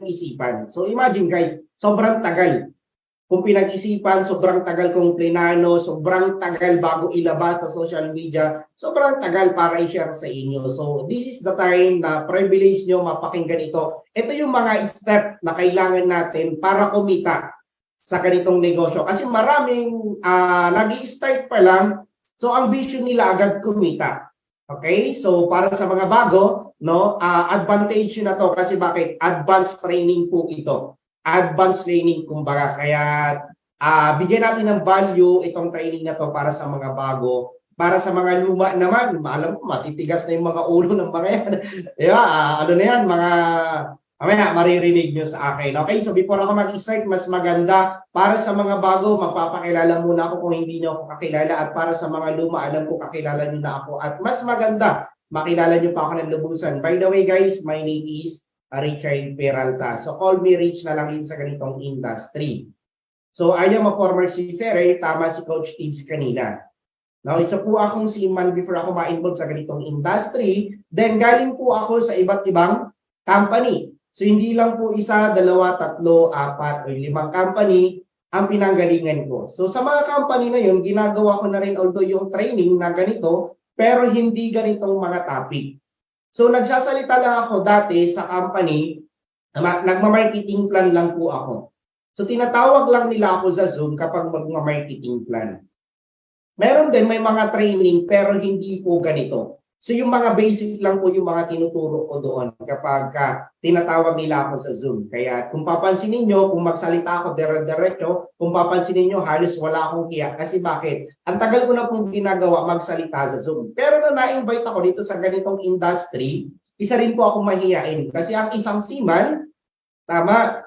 pinag-isipan. So imagine guys, sobrang tagal. Kung pinag-isipan, sobrang tagal kong plinano, sobrang tagal bago ilabas sa social media, sobrang tagal para i-share sa inyo. So this is the time na privilege nyo mapakinggan ito. Ito yung mga step na kailangan natin para kumita sa ganitong negosyo. Kasi maraming nag-i-start pa lang, so ang vision nila agad kumita. Okay? So para sa mga bago, no, advantage na to kasi bakit? Advanced training po ito. Advanced training kumbaga. Kaya bigyan natin ng value itong training na to para sa mga bago. Para sa mga luma naman, alam mo, matitigas na yung mga ulo ng mga yan. Diba? Ano na yan, mga mamaya maririnig nyo sa akin. Okay, so before ako mag-start, mas maganda para sa mga bago, magpapakilala muna ako kung hindi nyo ako kakilala, at para sa mga luma, alam ko kakilala nyo na ako, at mas maganda, makilala nyo pa ako ng lubusan. By the way guys, my name is Richard Peralta. So call me Rich na lang din sa ganitong industry. So I am a former seafarer, tama si Coach Tibbs kanina. Now, isa po akong seaman before ako ma-involve sa ganitong industry. Then galing po ako sa iba't ibang company. So hindi lang po isa, dalawa, tatlo, apat, o 5 company ang pinanggalingan ko. So sa mga company na yun, ginagawa ko na rin although yung training na ganito, pero hindi ganitong mga topic. So nagsasalita lang ako dati sa company, nagma-marketing plan lang po ako. So tinatawag lang nila ako sa Zoom kapag magma-marketing plan. Meron din may mga training pero hindi po ganito. So yung mga basic lang po yung mga tinuturo ko doon kapag tinatawag nila ako sa Zoom. Kaya kung papansin niyo, kung magsalita ako dire-diretso, kung papansin niyo halos wala akong hiya. Kasi bakit? Ang tagal ko na pong ginagawa magsalita sa Zoom. Pero na na-invite ako dito sa ganitong industry, isa rin po akong mahiyain. Kasi ang isang seaman, tama,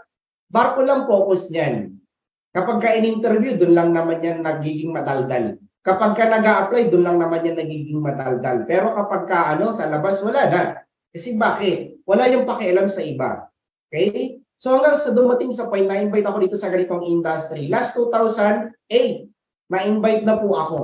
barko lang focus niyan. Kapag ka-in-interview, doon lang naman yan nagiging madaldal. Kapag ka nag-a-apply, doon lang naman yan nagiging madaldal. Pero kapag ka sa labas, wala na. Kasi bakit? Wala yung pakialam sa iba. Okay? So hanggang sa dumating sa point, na-invite ako dito sa ganitong industry. Last 2008, na-invite na po ako.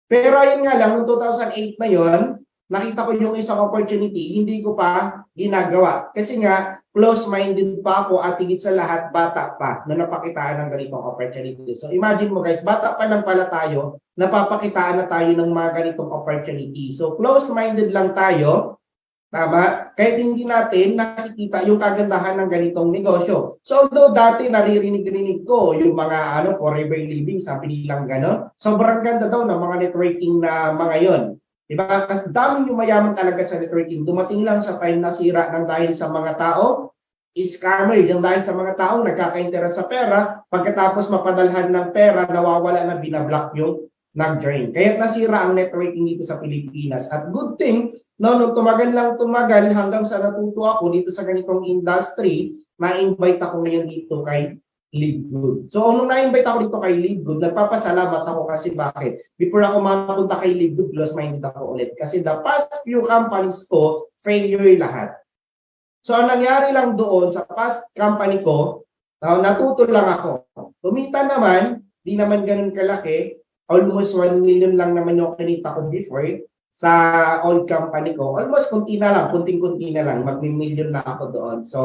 Pero ayun nga lang, noong 2008 na yon, nakita ko yung isang opportunity, hindi ko pa ginagawa. Kasi nga, close-minded pa ako at higit sa lahat, bata pa na napakitaan ng ganitong opportunity. So imagine mo guys, bata pa lang pala tayo, napapakitaan na tayo ng mga ganitong opportunity. So close-minded lang tayo, tama? Kahit hindi natin nakikita yung kagandahan ng ganitong negosyo. So although dati naririnig-rinig ko yung mga forever living, sabi nilang gano'n, sobrang ganda daw ng mga networking na mga yon. Diba? Kasi daming yung mayaman talaga sa networking. Dumating lang sa time na sira ng dahil sa mga tao, scammer, yung dahil sa mga tao nagkaka-interest sa pera, pagkatapos mapadalhan ng pera, nawawala na, binablock yung nag-join. Kaya nasira ang networking dito sa Pilipinas. At good thing, nung tumagal hanggang sa natuto ako dito sa ganitong industry, na-invite ako ngayon dito kay Live Good. So, nung na-invite ako dito kay Live Good, nagpapasalamat ako kasi bakit? Before ako mapunta kay Live Good, close-minded ako ulit. Kasi the past few companies ko, failure lahat. So, ang nangyari lang doon sa past company ko, natuto lang ako. Kumita naman, di naman ganun kalaki. Almost 1 million lang naman yung kinita ko before sa old company ko. Almost kunting-kunti na lang, mag-million na ako doon. So,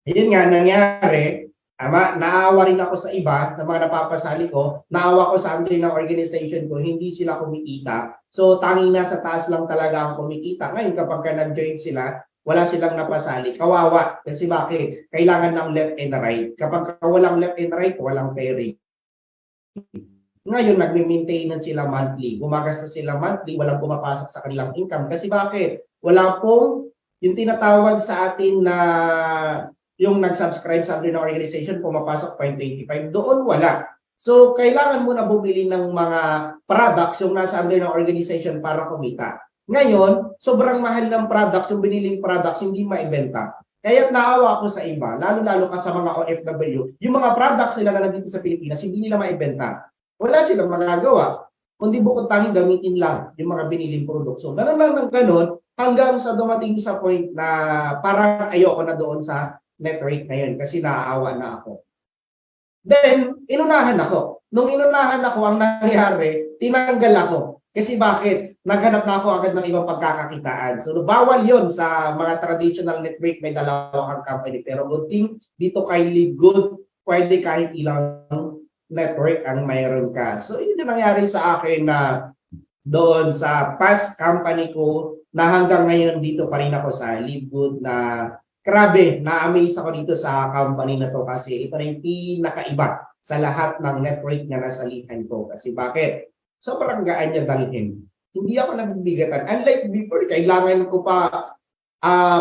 yun nga, nangyari, naawa rin ako sa iba, na mga napapasali ko, naawa ko sa under ng organization ko, hindi sila kumikita. So, tanging nasa taas lang talaga ang kumikita. Ngayon, kapag nag-join sila, wala silang napasali. Kawawa. Kasi bakit? Kailangan ng left and right. Kapag walang left and right, walang pairing. Ngayon, nagme-maintenance sila monthly. Gumagasta sila monthly, walang pumapasok sa kanilang income. Kasi bakit? Wala pong yung tinatawag sa atin na yung nag-subscribe sa under ng organization, pumapasok 0.25. Doon wala. So, kailangan mo na bumili ng mga products yung nasa under ng organization para kumita. Ngayon, sobrang mahal ng products, yung biniling products, hindi maibenta. Kaya naawa ako sa iba, lalo-lalo ka sa mga OFW, yung mga products nila na nandito sa Pilipinas, hindi nila maibenta. Wala silang magagawa. Kundi bukod tanging gamitin lang yung mga biniling produkto. So, ganun lang ng ganun, hanggang sa dumating sa point na parang ayoko na doon sa network na yun kasi naaawa na ako. Then, inunahan ako. Nung inunahan ako, ang nangyari, tinanggal ako. Kasi bakit? naghanap na ako agad ng ibang pagkakakitaan. So, bawal yon sa mga traditional network, may dalawa kang company. Pero good thing, dito kay Live Good, pwede kahit ilang network ang mayroon ka. So, yun yung nangyari sa akin na doon sa past company ko na hanggang ngayon dito pa rin ako sa Live Good na grabe, na-amaze ako dito sa company na to kasi ito na yung pinakaiba sa lahat ng network na nasalihan ko. Kasi bakit? Sobrang gaan niya dalhin. Hindi ako nabibigatan. Unlike before, kailangan ko pa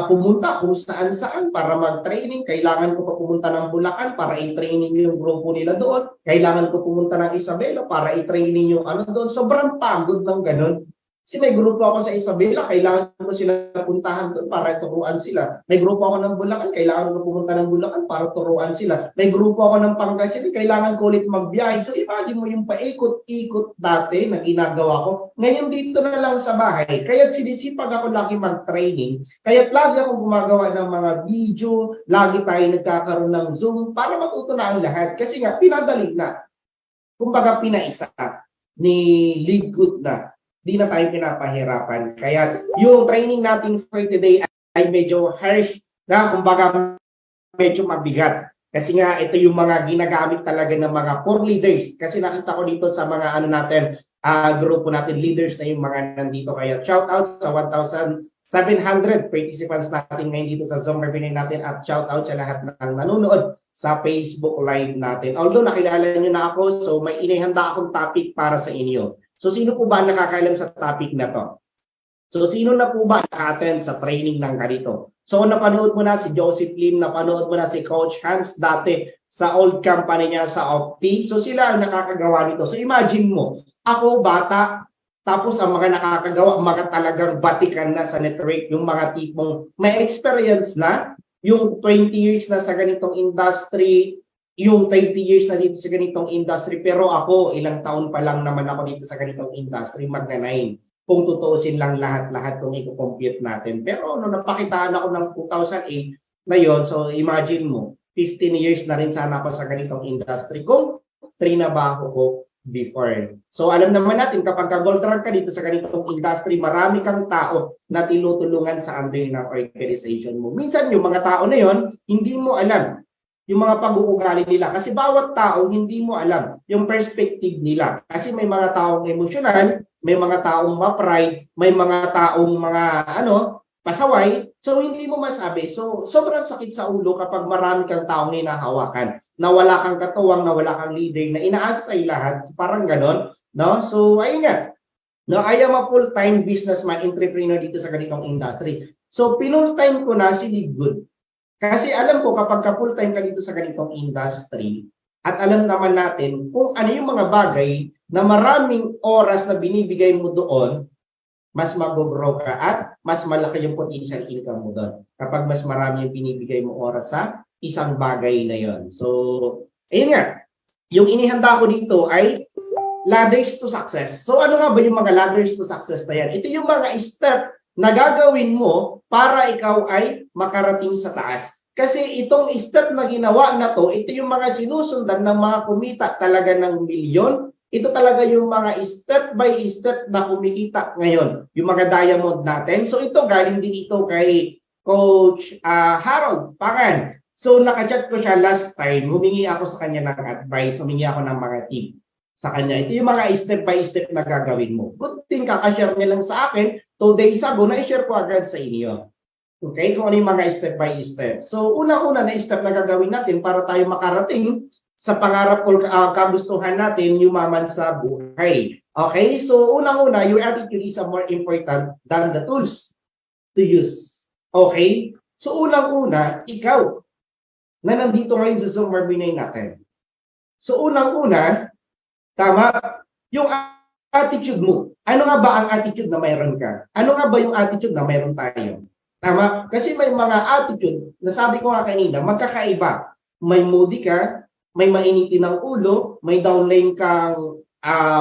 pumunta kung saan-saan para mag-training. Kailangan ko pa pumunta ng Bulacan para i-training yung grupo nila doon. Kailangan ko pumunta ng Isabela para i-training yung ano doon. Sobrang pagod ng ganun. Kasi may grupo ako sa Isabela, kailangan ko sila puntahan doon para turuan sila. May grupo ako ng Bulacan, kailangan ko pumunta ng Bulacan para turuan sila. May grupo ako ng Pangasinan, kailangan ko ulit magbiyahe. So imagine mo yung paikot-ikot dati na ginagawa ko. Ngayon dito na lang sa bahay. Kaya't sinisipag ako lagi mag-training. Kaya't lagi akong gumagawa ng mga video, lagi tayo nagkakaroon ng Zoom para matuto na ang lahat. Kasi nga, pinadali na. Kumbaga, pinaisa ni Live Good na. Di na tayo pinapahirapan. Kaya yung training natin for today ay medyo harsh na, kumbaga medyo mabigat. Kasi nga ito yung mga ginagamit talaga ng mga core leaders. Kasi nakita ko dito sa mga ano natin, grupo natin, leaders na yung mga nandito. Kaya shout out sa 1,700 participants natin ngayon dito sa Zoom webinar natin at shout out sa lahat ng nanonood sa Facebook Live natin. Although nakilala nyo na ako, so may inihanda akong topic para sa inyo. So sino po ba nakakaalam sa topic na to? So sino na po ba naka-attend sa training ng ganito? So napanood mo na si Joseph Lim, napanood mo na si Coach Hans dati sa old company niya sa Opti. So sila ang nakakagawa nito. So imagine mo, ako bata, tapos ang mga nakakagawa, mga talagang batikan na sa network, yung mga tipong may experience na, yung 20 years na sa ganitong industry, yung 30 years na dito sa ganitong industry, pero ako, ilang taon pa lang naman ako dito sa ganitong industry, magna-9. Kung tutuusin lang lahat-lahat kung i-compute natin. Pero nung napakitaan ako ng 2008 na yon, so imagine mo, 15 years na rin sana ako sa ganitong industry kung trinabaho ko before. So alam naman natin, kapag ka-gold rank ka dito sa ganitong industry, marami kang tao na tinutulungan sa under ng organization mo. Minsan yung mga tao na yon, hindi mo alam yung mga pag-uugali nila. Kasi bawat tao, hindi mo alam yung perspective nila. Kasi may mga taong emosyonal, may mga taong ma-pride, may mga taong mga pasaway. So hindi mo masabi. So sobrang sakit sa ulo kapag marami kang taong hinahawakan. Na wala kang katuwang, na wala kang leader, na inaasa sa'yo lahat. Parang ganon. No? So ayun nga. No, I am a full-time businessman, entrepreneur dito sa ganitong industry. So pinul-time ko na si Live Good. Kasi alam ko kapag ka-full-time ka dito sa ganitong industry, at alam naman natin kung ano yung mga bagay na maraming oras na binibigay mo doon, mas mag-grow ka at mas malaki yung potential income mo doon. Kapag mas marami yung binibigay mo oras sa isang bagay na yon. So, ayun nga. Yung inihanda ko dito ay ladders to success. So, ano nga ba yung mga ladders to success na yan? Ito yung mga step na gagawin mo para ikaw ay makarating sa taas. Kasi itong step na ginawa na to, ito yung mga sinusundan ng mga kumita talaga ng milyon. Ito talaga yung mga step by step na kumikita ngayon. Yung mga diamond natin. So ito galing din ito kay Coach Harold Pangan. So nakachat ko siya last time. Humingi ako sa kanya ng advice. Humingi ako ng mga tip sa kanya. Ito yung mga step by step na gagawin mo. Good thing kakashare niya lang sa akin. 2 days ago, na-share ko agad sa inyo. Okay? Kung ano yung mga step by step. So, unang-una na step na gagawin natin para tayo makarating sa pangarap o kagustuhan natin, yumaman sa buhay. Okay? So, unang-una, your attitude is more important than the tools to use. Okay? So, unang-una, ikaw na nandito ngayon sa Zoom webinar natin. So, unang-una, tama, yung attitude mo. Ano nga ba ang attitude na mayroon ka? Ano nga ba yung attitude na mayroon tayo? Tama? Kasi may mga attitude, nasabi ko nga kanina, magkakaiba. May moody ka, may mainitin ng ulo, may downline kang,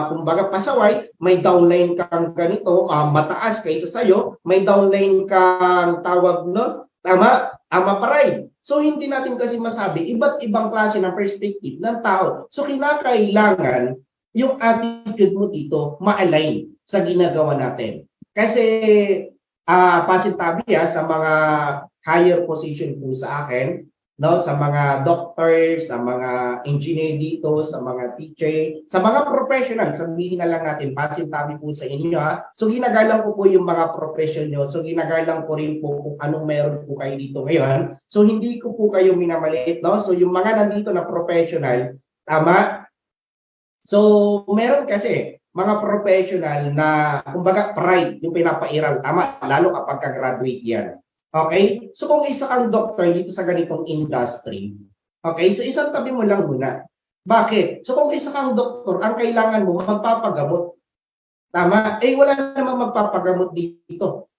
kumbaga pasaway, may downline kang ganito, mataas kaysa sa'yo, may downline kang tawag nun, tama? Pride. So hindi natin kasi masabi, iba't ibang klase ng perspective ng tao. So kinakailangan yung attitude mo dito ma-align. sa ginagawa natin. Kasi pasintabi sa mga higher position po sa akin, no, sa mga doctors, sa mga engineer dito, sa mga teacher, sa mga professional, sabihin na lang natin, pasintabi po sa inyo ha. So ginagalang ko po yung mga profession nyo. So ginagalang ko rin po kung anong meron po kayo dito ngayon. So hindi ko po kayo minamaliit, no? So yung mga nandito na professional, tama? So meron kasi mga professional na kumbaga pride yung pinapairal, tama? Lalo kapag ka-graduate yan. Okay? So kung isa kang doctor dito sa ganitong industry, okay? So isang tabi mo lang muna. Bakit? So kung isa kang doktor, ang kailangan mo magpapagamot. Tama? Eh wala namang magpapagamot dito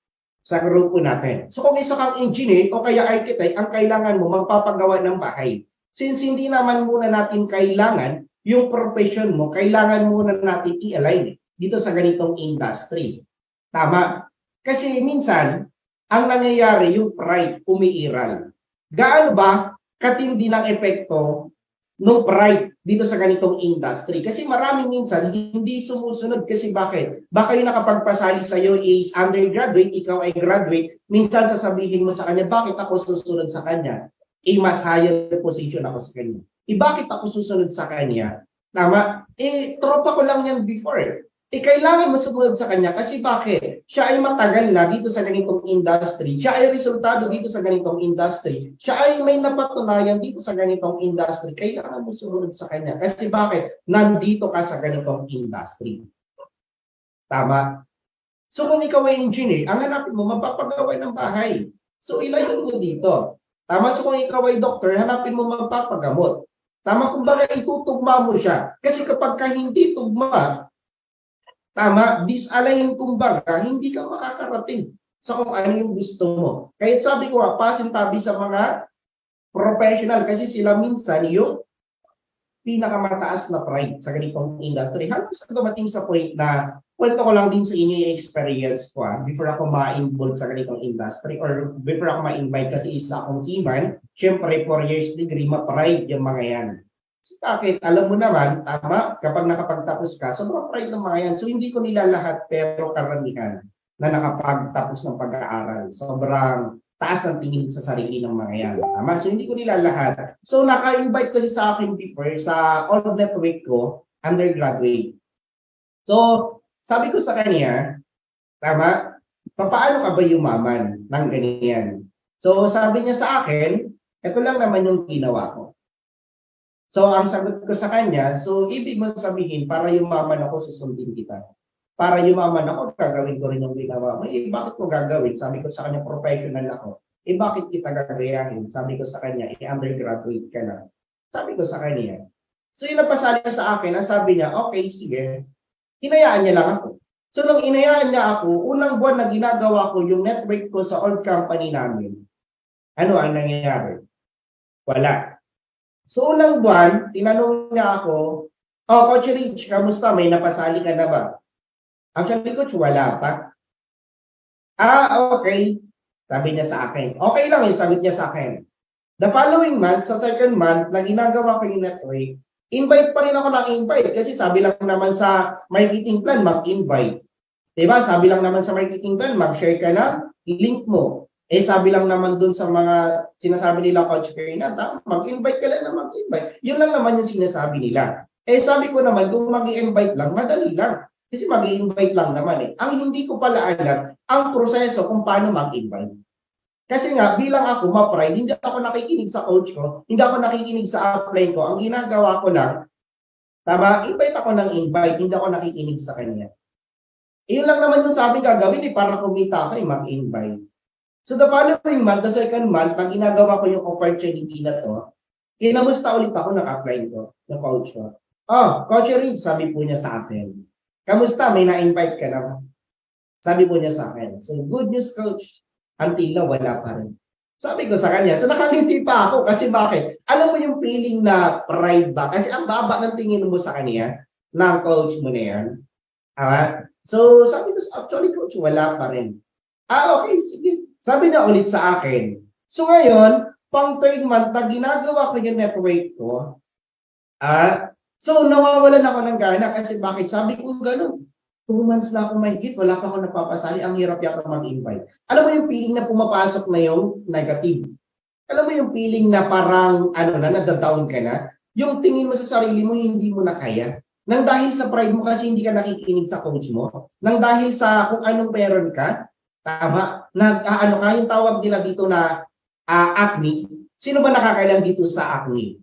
sa grupo natin. So kung isa kang engineer o kaya architect, ang kailangan mo magpapagawa ng bahay. Since hindi naman muna natin kailangan yung profession mo, kailangan muna natin i-align dito sa ganitong industry. Tama? Kasi minsan, ang nangyayari yung pride umiiral. Gaano ba katindi ng epekto ng pride dito sa ganitong industry? Kasi maraming minsan hindi sumusunod kasi bakit? Baka yung nakapagpasali sa iyo is undergraduate, ikaw ay graduate, minsan sasabihin mo sa kanya, bakit ako susunod sa kanya? Mas higher position ako sa kanya. Bakit ako susunod sa kanya? Tama? Tropa ko lang yan before. Kailangan mo sumunod sa kanya kasi bakit? Siya ay matagal na dito sa ganitong industry. Siya ay resultado dito sa ganitong industry. Siya ay may napatunayan dito sa ganitong industry. Kailangan mo sumunod sa kanya. Kasi bakit? Nandito ka sa ganitong industry. Tama? So kung ikaw ay engineer, ang hanapin mo, magpapagawa ng bahay. So ilayo mo dito. Tama? So kung ikaw ay doctor, hanapin mo magpapagamot. Tama? Kumbaga itutugma mo siya. Kasi kapag ka hindi tugma, tama, disalign kumbaga, hindi ka makakarating sa kung ano yung gusto mo. Kaya sabi ko, pasintabi sa mga professional kasi sila minsan yung pinakamataas na pride sa ganitong industry. Hanggang sa dumating sa point na kwento ko lang din sa inyo yung experience ko before ako ma-involve sa ganitong industry or before ako ma-invite kasi isa akong seaman, syempre 4 years degree, ma-pride yung mga yan. Bakit? Alam mo naman, tama, kapag nakapagtapos ka, sobrang pride ng mga yan. So, hindi ko nila lahat, pero karamihan na nakapagtapos ng pag-aaral. Sobrang taas ng tingin sa sarili ng mga yan. Tama? So, hindi ko nila lahat. So, naka-invite kasi sa akin before, sa all network ko, undergraduate. So, sabi ko sa kanya, tama, paano ka ba yumaman ng ganyan? So, sabi niya sa akin, ito lang naman yung ginawa ko. So, ang sagot ko sa kanya, so ibig mo sabihin, para yumaman ako, susundin kita. Para yumaman ako, gagawin ko rin yung ginawa mo. Bakit mo gagawin? Sabi ko sa kanya, professional ako. Bakit kita gagayahin? Sabi ko sa kanya, undergraduate ka na. Sabi ko sa kanya. So, yung napasali sa akin, ang sabi niya, okay, sige. Hinayaan niya lang ako. So, nung inayaan niya ako, unang buwan na ginagawa ko yung network ko sa old company namin, ano ang nangyayari? Wala. So, unang buwan, tinanong niya ako, Coach Rich, kamusta? May napasali ka na ba? Actually, Coach, wala pa. Okay. Sabi niya sa akin. Okay lang yung sagot niya sa akin. The following month, sa second month, na ginagawa ko yung network, invite pa rin ako ng invite. Kasi sabi lang naman sa marketing plan, mag-invite. Diba? Sabi lang naman sa marketing plan, mag-share ka ng link mo. Sabi lang naman dun sa mga sinasabi nila, Coach Fernand, mag-invite ka lang na mag-invite. Yun lang naman yung sinasabi nila. Sabi ko naman, kung mag-invite lang, madali lang. Kasi mag-invite lang naman Ang hindi ko pala alam, ang proseso kung paano mag-invite. Kasi nga, bilang ako, ma-pride, hindi ako nakikinig sa coach ko, hindi ako nakikinig sa upline ko. Ang ginagawa ko lang, tama, invite ako ng invite, hindi ako nakikinig sa kanya. Yun lang naman yung sabi gagawin para kumita ako, mag-invite. So the following month, the second month, nang ginagawa ko yung opportunity na to, kinamusta ulit ako ng upline ko, ng coach ko. Coach Reed, sabi po niya sa akin, kamusta, may na-invite ka na ba? Sabi po niya sa akin. So good news, coach. Until na wala pa rin. Sabi ko sa kanya, so nakangiti pa ako kasi bakit? Alam mo yung feeling na pride ba? Kasi ang baba ng tingin mo sa kanya, ng coach mo na yan. So sabi ko, actually coach, wala pa rin. Okay, sige. Sabi niya ulit sa akin. So ngayon, pang third month na ginagawa ko yung network ko, so nawawalan ako ng gana kasi bakit? Sabi ko gano'n. 2 months na ako mahigit, wala pa ako napapasali, ang hirap yata mag-invite. Alam mo yung feeling na pumapasok na yung negative. Alam mo yung feeling na parang, nadadown ka na? Yung tingin mo sa sarili mo, hindi mo na kaya. Nang dahil sa pride mo kasi hindi ka nakikinig sa coach mo. Nang dahil sa kung anong meron ka, tama, yung tawag nila dito na acne. Sino ba nakakailang dito sa acne?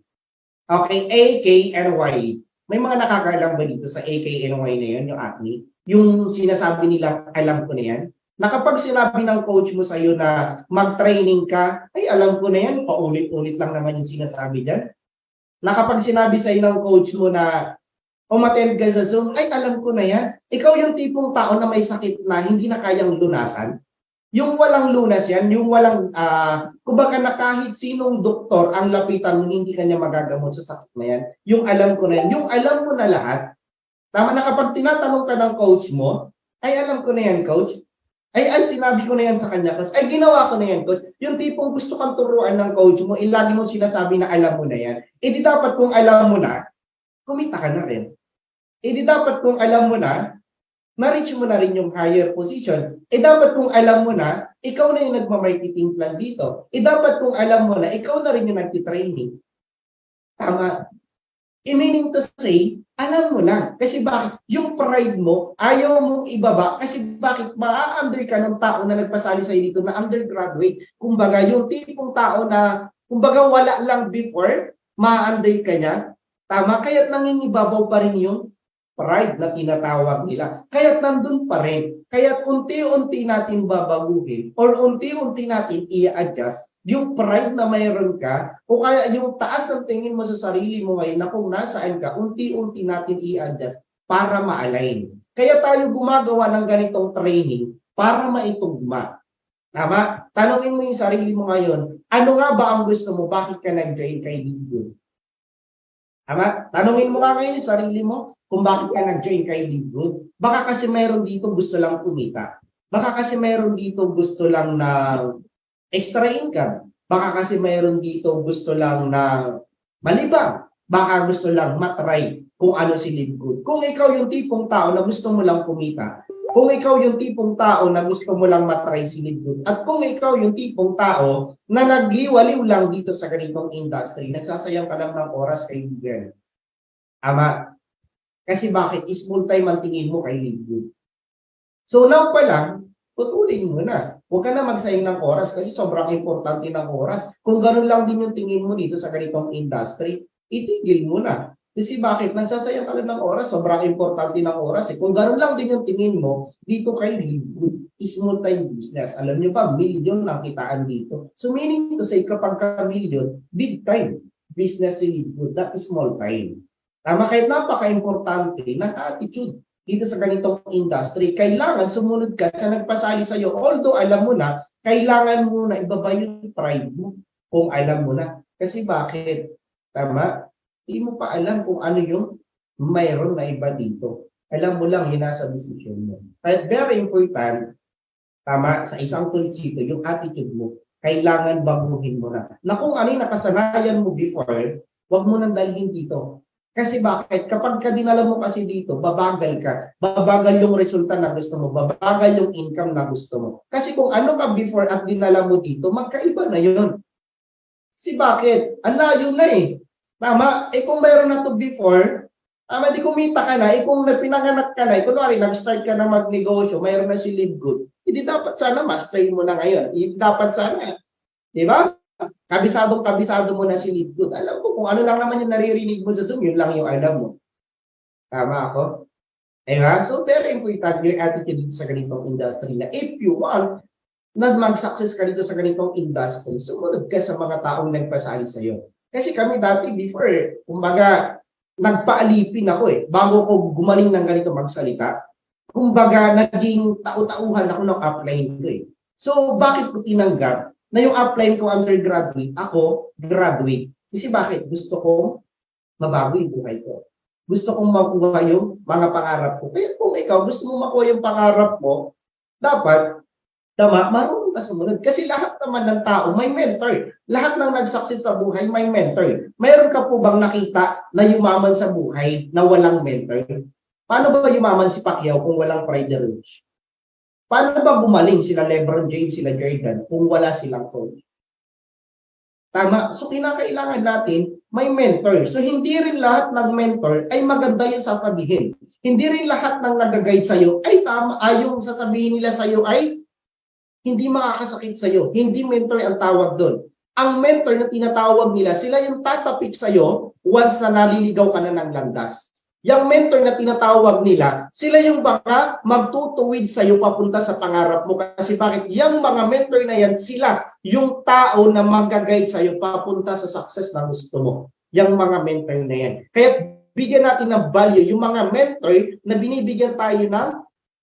Okay, A, K, and Y. May mga nakakailang ba dito sa A, K, and Y na yun, yung acne? Yung sinasabi nila, alam ko na yan. Na kapag sinabi ng coach mo sa'yo na mag-training ka, ay alam ko na yan, paulit-ulit lang naman yung sinasabi dyan. Na kapag sinabi sa'yo ng coach mo na umattend ka sa Zoom, ay alam ko na yan. Ikaw yung tipong tao na may sakit na hindi na kayang lunasan. Yung walang lunas yan, yung walang, kumbaga na kahit sinong doktor ang lapitan mo, hindi kanya magagamot sa sakit na yan. Yung alam ko na yan, yung alam mo na lahat. Tama na kapag tinatanong ka ng coach mo, ay alam ko na yan, coach. Ay sinabi ko na yan sa kanya, coach. Ay ginawa ko na yan, coach. Yung tipong gusto kang turuan ng coach mo, lagi mo sinasabi na alam mo na yan. Di dapat kung alam mo na, kumita ka na rin. Di dapat kung alam mo na, na-reach mo na rin yung higher position. Dapat kung alam mo na, ikaw na yung nagma-marketing plan dito. Dapat kung alam mo na, ikaw na rin yung nagtitraining. Tama. Meaning to say, alam mo lang. Kasi bakit? Yung pride mo, ayaw mong ibaba. Kasi bakit? Ma-under ka ng tao na nagpasali sa'yo dito na undergraduate. Kumbaga, yung tipong tao na, kumbaga, wala lang before, ma-under ka niya. Tama. Kaya't nangingibabaw pa rin yung pride na tinatawag nila. Kaya't nandun pa rin. Kaya't unti-unti natin babaguhin or unti-unti natin i-adjust yung pride na mayroon ka o kaya yung taas ng tingin mo sa sarili mo ngayon na kung nasaan ka, unti-unti natin i-adjust para ma-align. Kaya tayo gumagawa ng ganitong training para maitugma. Tama? Tanungin mo yung sarili mo ngayon, ano nga ba ang gusto mo? Bakit ka nag-join kay Ligo? Tama? Tanungin mo nga ngayon yung sarili mo, kung bakit ka nag-join kay Livegood. Baka kasi mayroon dito gusto lang kumita. Baka kasi mayroon dito gusto lang ng extra income. Baka kasi mayroon dito gusto lang ng malibang. Baka gusto lang matry kung ano si Livegood. Kung ikaw yung tipong tao na gusto mo lang kumita, kung ikaw yung tipong tao na gusto mo lang matry si Livegood, at kung ikaw yung tipong tao na nagliwaliw lang dito sa ganitong industry, nagsasayang ka lang ng oras kay Livegood. Ama, kasi bakit? Small time ang tingin mo kay Livegood. So now pa lang, putulin mo na. Huwag ka na magsayang ng oras kasi sobrang importante ng oras. Kung ganun lang din yung tingin mo dito sa ganitong industry, itigil mo na. Kasi bakit? Nagsasayang ka lang ng oras, sobrang importante ng oras. Kung ganun lang din yung tingin mo dito kay Livegood, small time business. Alam nyo ba, million ang kitaan dito. So meaning to say, kapag ka-million, big time business si Livegood, not small time. Tama, kahit napaka-importante ng attitude dito sa ganitong industry. Kailangan sumunod ka sa nagpasali sa iyo. Although alam mo na, kailangan mo na ibaba yung pride mo kung alam mo na. Kasi bakit? Tama, hindi mo pa alam kung ano yung mayroon na iba dito. Alam mo lang, yun nasa decision mo. Kaya very important, tama, sa isang tulisito, yung attitude mo. Kailangan baguhin mo na. Na kung ano yung nakasanayan mo before, wag mo nang dalhin dito. Kasi bakit? Kapag ka dinala mo kasi dito, babagal ka. Babagal yung resulta na gusto mo. Babagal yung income na gusto mo. Kasi kung ano ka before at dinala mo dito, magkaiba na yun. Kasi bakit? Ang layo na eh. Tama? Kung mayroon na to before, tama, di kumita ka na. Kung pinanganak ka na, kunwari, nag-start ka na magnegosyo, mayroon na si Livegood, hindi dapat sana master mo na ngayon. Hindi dapat sana. Di ba? Kabisado mo na si Livegood. Alam ko kung ano lang naman yung naririnig mo sa Zoom, yun lang yung alam mo. Tama ako? Diba? So, very important yung attitude dito sa ganitong industry na if you want na mag-success ka dito sa ganitong industry, sumunod ka sa mga taong nagpasali sa'yo. Kasi kami dati before, kumbaga, nagpaalipin ako eh. Bago ko gumaling ng ganito magsalita, kumbaga, naging tau-tauhan ako ng upline ko eh. So, bakit ko tinanggap na yung upline ko undergraduate, ako graduate? Kasi bakit? Gusto kong mabago yung buhay ko. Gusto kong makuha yung mga pangarap ko. Kaya kung ikaw gusto mo makuha yung pangarap mo, dapat, tama, marunong ka sumunod. Kasi lahat naman ng tao may mentor. Lahat ng nag-success sa buhay may mentor. Mayroon ka po bang nakita na yumaman sa buhay na walang mentor? Paano ba yumaman si Pacquiao kung walang Pride Rouge? Paano ba gumaling sila LeBron James, sila Jordan kung wala silang coach? Tama. So kinakailangan natin may mentor. So hindi rin lahat ng mentor ay maganda yung sasabihin. Hindi rin lahat ng nag-guide sa'yo ay tama, yung sasabihin nila sa'yo ay hindi makakasakit sa'yo. Hindi mentor ang tawag doon. Ang mentor na tinatawag nila, sila yung tatapik sa'yo once na naliligaw ka na ng landas. Yung mentor na tinatawag nila, sila yung baka magtutuwid sa'yo papunta sa pangarap mo. Kasi bakit? Yung mga mentor na yan, sila yung tao na mag-guide sa'yo papunta sa success na gusto mo. Yung mga mentor na yan. Kaya bigyan natin ng value yung mga mentor na binibigyan tayo ng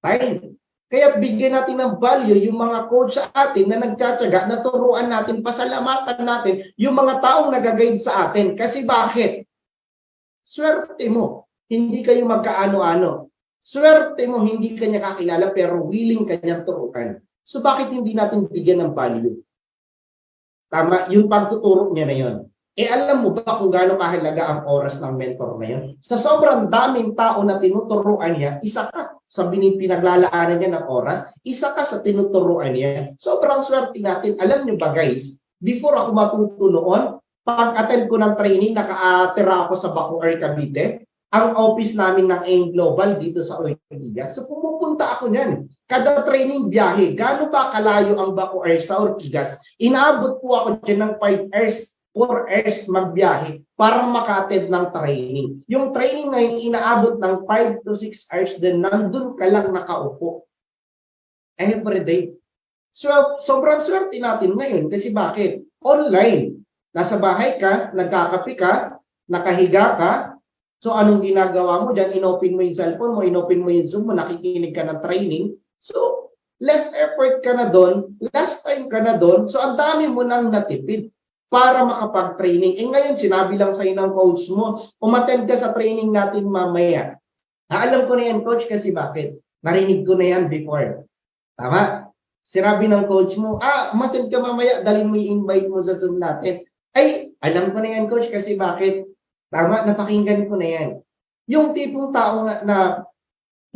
time. Kaya bigyan natin ng value yung mga coach sa atin na nagtsatsaga, na turuan natin, pasalamatan natin yung mga taong nag-guide sa atin. Kasi bakit? Swerte mo. Hindi kayo magkaano-ano. Swerte mo, hindi kanya kakilala pero willing kanyang turuan. So bakit hindi natin bigyan ng value? Tama, yung pagtuturo niya na yon. Alam mo ba kung gaano kahalaga ang oras ng mentor na yun? Sa sobrang daming tao na tinuturuan niya, isa ka sa pinaglalaanan niya ng oras, isa ka sa tinuturuan niya. Sobrang swerte natin. Alam niyo ba guys, before ako matuto noon, pag-attend ko ng training, naka-atira ako sa Bacoor, Cavite. Ang office namin ng AIM Global dito sa Ortigas. So pumupunta ako niyan. Kada training biyahe, gaano ba kalayo ang Bacoor sa Ortigas? Inaabot po ako dyan ng 5 hours, 4 hours magbiyahe para maka-attend ng training. Yung training na yun, inaabot ng 5 to 6 hours din, nandun ka lang nakaupo. Every day. So, sobrang swerte natin ngayon kasi bakit? Online. Nasa bahay ka, nagkakape ka, nakahiga ka. So, anong ginagawa mo dyan? Inopen mo yung cellphone mo, inopen mo yung Zoom mo, nakikinig ka ng training. So, less effort ka na doon, less time ka na doon. So, ang dami mo nang natipid para makapag-training. Ngayon, sinabi lang sa'yo ng coach mo, umattend ka sa training natin mamaya. Alam ko na yan, coach, kasi bakit? Narinig ko na yan before. Tama? Sinabi ng coach mo, umattend ka mamaya, dalhin mo yung invite mo sa Zoom natin. Ay, alam ko na yan, coach, kasi bakit? Tama, napakinggan ko na yan. Yung tipong tao na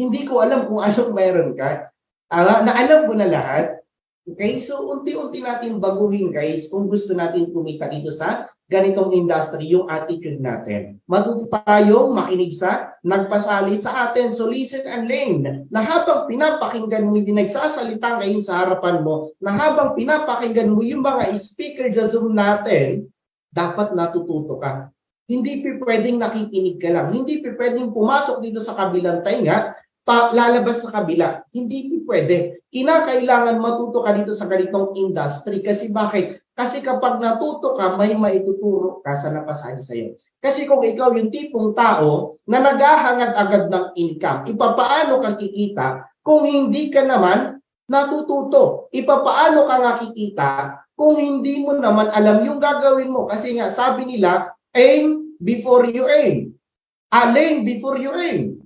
hindi ko alam kung anong mayroon ka, na alam ko na lahat. Okay, so unti-unti natin baguhin guys kung gusto natin kumita dito sa ganitong industry, yung attitude natin. Matuto tayong makinig sa nagpasali sa atin. So listen and learn na habang pinapakinggan mo yung nagsasalita ngayon sa harapan mo, na habang pinapakinggan mo yung mga speaker sa Zoom natin, dapat natututo ka. Hindi pwedeng nakikinig ka lang. Hindi pwedeng pumasok dito sa kabilang tainga, lalabas sa kabila. Hindi pwede. Kinakailangan matuto ka dito sa ganitong industry. Kasi bakit? Kasi kapag natuto ka, may maituturo ka sa napasali sa'yo. Kasi kung ikaw yung tipong tao na naghahangad agad ng income, ipapaano ka kikita kung hindi ka naman natututo? Ipapaano ka nga kikita kung hindi mo naman alam yung gagawin mo? Kasi nga, sabi nila, aim before you aim. Learn before you aim.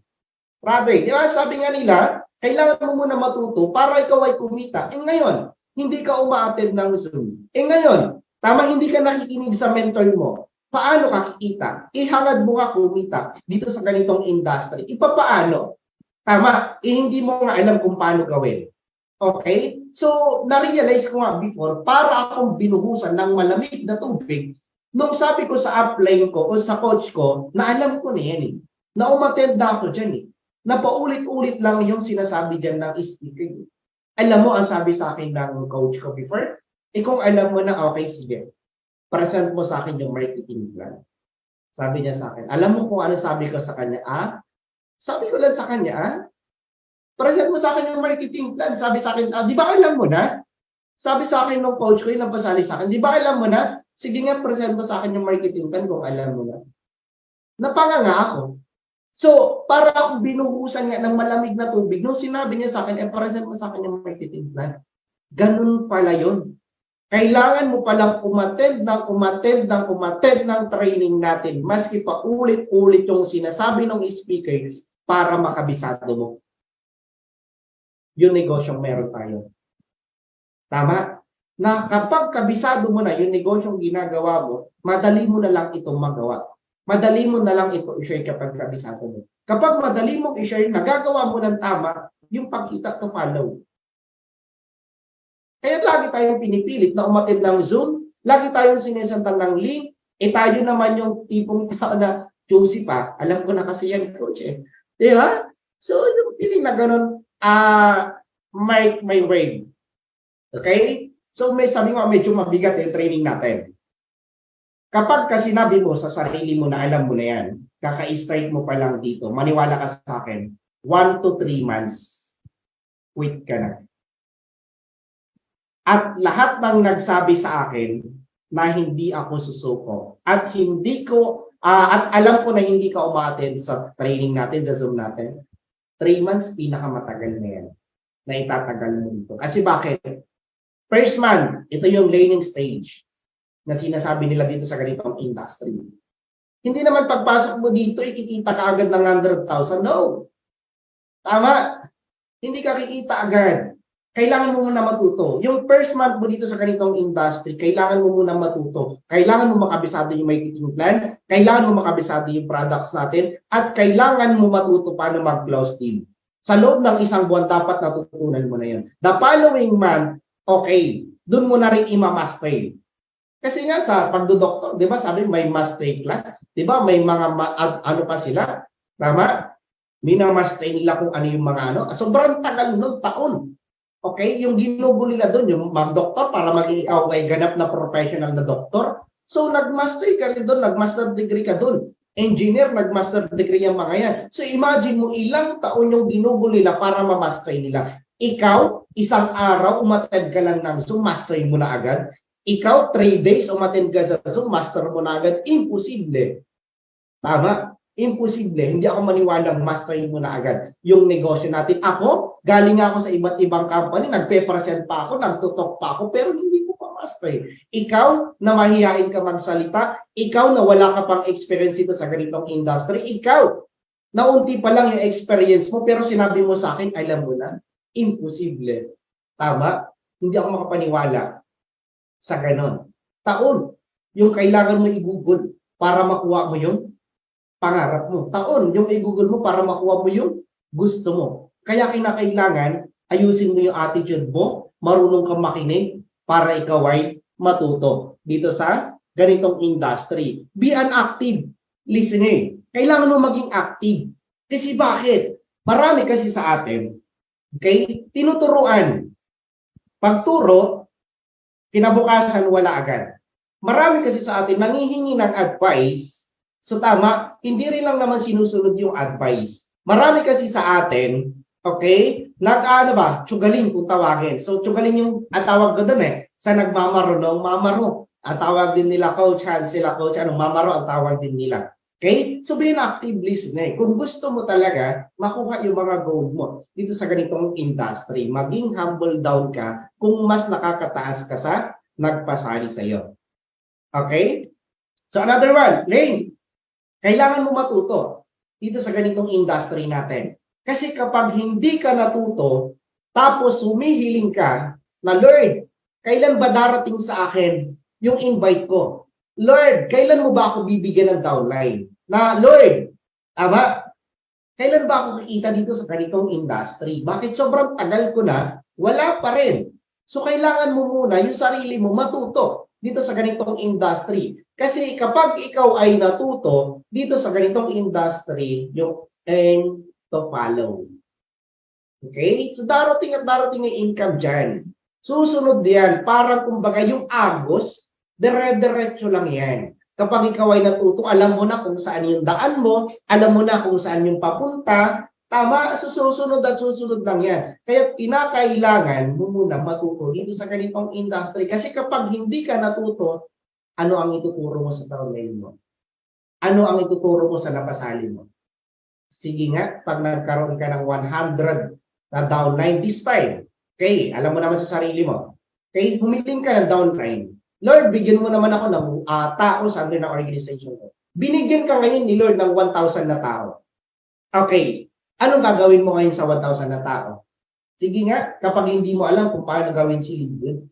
Brother, di ba sabi nga nila, kailangan mo muna matuto para ikaw ay kumita. Ngayon, hindi ka umaattend ng Zoom. Ngayon, tama, hindi ka nakikinig sa mentor mo. Paano ka kikita? Ihangad mo nga kumita dito sa ganitong industry. Ipapaano? Tama, hindi mo nga alam kung paano gawin. Okay? So, na-realize ko nga before, para akong binuhusan ng malamig na tubig, nung sabi ko sa upline ko o sa coach ko, na alam ko na yan eh. Na umattend na ako dyan eh. Na paulit-ulit lang yung sinasabi dyan ng speaker. Alam mo ang sabi sa akin ng coach ko before? Kung alam mo na, okay, sige. Present mo sa akin yung marketing plan. Sabi niya sa akin. Alam mo kung ano sabi ko sa kanya? Sabi ko lang sa kanya, present mo sa akin yung marketing plan. Sabi sa akin, di ba alam mo na? Sabi sa akin ng coach ko, yung napasali sa akin, di ba alam mo na? Sige nga, present mo sa akin yung marketing plan kung alam mo na. Napanga nga ako. So, para akong binuhusan nga ng malamig na tubig, nung sinabi niya sa akin, present mo sa akin yung marketing plan. Ganun pala yun. Kailangan mo palang umattend ng training natin, maski pa ulit-ulit yung sinasabi ng speaker para makabisado mo. Yung negosyong meron tayo. Tama? Na kapag kabisado mo na yung negosyong ginagawa mo, madali mo na lang itong magawa. madali mo na lang ito i-share kapag kabisado mo. Kapag madali mong i-share, nagagawa mo ng tama, yung pagkita to follow. Kaya lagi tayong pinipilit na umattend ng Zoom, lagi tayong sinesentang ng link, tayo naman yung tipong tao na Josie pa, alam ko na kasi yan, coach eh. Di ba? So, yung feeling na ganun, my way. Okay? So, may sabi mo, medyo mabigat yung training natin. Kapag kasi sinabi mo sa sarili mo na alam mo na yan, kaka-start mo pa lang dito, maniwala ka sa akin, 1 to 3 months, quit ka na. At lahat ng nagsabi sa akin na hindi ako susuko at hindi ko at alam ko na hindi ka umattend sa training natin, sa Zoom natin, 3 months pinakamatagal na yan na itatagal mo dito. Kasi bakit? First month, ito yung learning stage na sinasabi nila dito sa ganitong industry. Hindi naman pagpasok mo dito, ikikita ka agad ng 100,000. No. Tama. Hindi ka kikita agad. Kailangan mo muna matuto. Yung first month mo dito sa ganitong industry, kailangan mo muna matuto. Kailangan mo makabisado yung marketing plan, kailangan mo makabisado yung products natin, at kailangan mo matuto paano mag-close deal. Sa loob ng isang buwan, dapat natutunan mo na yun. The following month, okay, dun mo na rin ima-master. Kasi nga sa pagdodoktor, di ba sabi may master class, di ba may mga ano pa sila, tama? Minamaster nila kung ano yung mga ano. Sobrang tagal nun, taon. Okay, yung ginugo nila doon, yung mag-doktor para maging ikaw ay ganap na professional na doktor. So, nag-master ka rin doon, nag-master degree ka doon. Engineer, nag-master degree yung mga yan. So, imagine mo ilang taon yung ginugo nila para ma-master nila. Ikaw, isang araw, umattend ka lang ng Zoom, master mo na agad. Ikaw, 3 days, umattend ka sa Zoom, master mo na agad. Imposible. Tama? Imposible. Hindi ako maniwalang masterin mo na agad yung negosyo natin. Ako, galing ako sa iba't ibang company, nagpe-present pa ako, nagtutok pa ako, pero hindi ko pa master. Ikaw na mahihain ka magsalita, ikaw na wala ka pang experience dito sa ganitong industry, ikaw na unti pa lang yung experience mo, pero sinabi mo sa akin, alam mo na, imposible. Tama? Hindi ako makapaniwala sa ganon. Taon, yung kailangan mo i-google para makuha mo yung pangarap mo. Taon, yung i-google mo para makuha mo yung gusto mo. Kaya kinakailangan, ayusin mo yung attitude mo, marunong kang makinig para ikaw ay matuto dito sa ganitong industry. Be an active listener. Kailangan mo maging active. Kasi bakit? Marami kasi sa atin, okay, tinuturuan. Pagturo, kinabukasan wala agad. Marami kasi sa atin nanghihingi ng advice. So tama, hindi rin lang naman sinusunod yung advice. Marami kasi sa atin, okay, nag-ano ba, tsugaling kung tawagin. So tsugaling yung tawag ko doon sa nagmamarunong, mamaro. Ang tawag din nila coach, sila coach, mamaro ang tawag din nila. Okay? So be an active listener. Kung gusto mo talaga makuha yung mga goal mo dito sa ganitong industry, maging humble down ka kung mas nakakataas ka sa nagpasali sa iyo. Okay? So another one, Lane. Kailangan mo matuto dito sa ganitong industry natin. Kasi kapag hindi ka natuto, tapos humihiling ka na, Lord, kailan ba darating sa akin yung invite ko? Lord, kailan mo ba ako bibigyan ng downline? Na, Lord, tama, kailan ba ako kikita dito sa ganitong industry? Bakit sobrang tagal ko na, wala pa rin. So kailangan mo muna yung sarili mo matuto dito sa ganitong industry. Kasi kapag ikaw ay natuto dito sa ganitong industry, yung earn to follow. Okay? So darating at darating ang income dyan. Susunod yan. Parang kumbaga yung agos, dire-diretso lang yan. Kapag ikaw ay natuto, alam mo na kung saan yung daan mo, alam mo na kung saan yung papunta, tama, susunod at susunod lang yan. Kaya kinakailangan mo muna matuto dito sa ganitong industry. Kasi kapag hindi ka natuto, ano ang ituturo mo sa downline mo? Ano ang ituturo mo sa napasali mo? Sige nga, pag nagkaroon ka ng 100 na downline this time, okay, alam mo naman sa sarili mo, okay, humiling ka ng downline. Lord, bigyan mo naman ako ng tao sa under na organization ko. Binigyan ka ngayon ni Lord ng 1,000 na tao. Okay, anong gagawin mo ngayon sa 1,000 na tao? Sige nga, kapag hindi mo alam kung paano gawin si lead,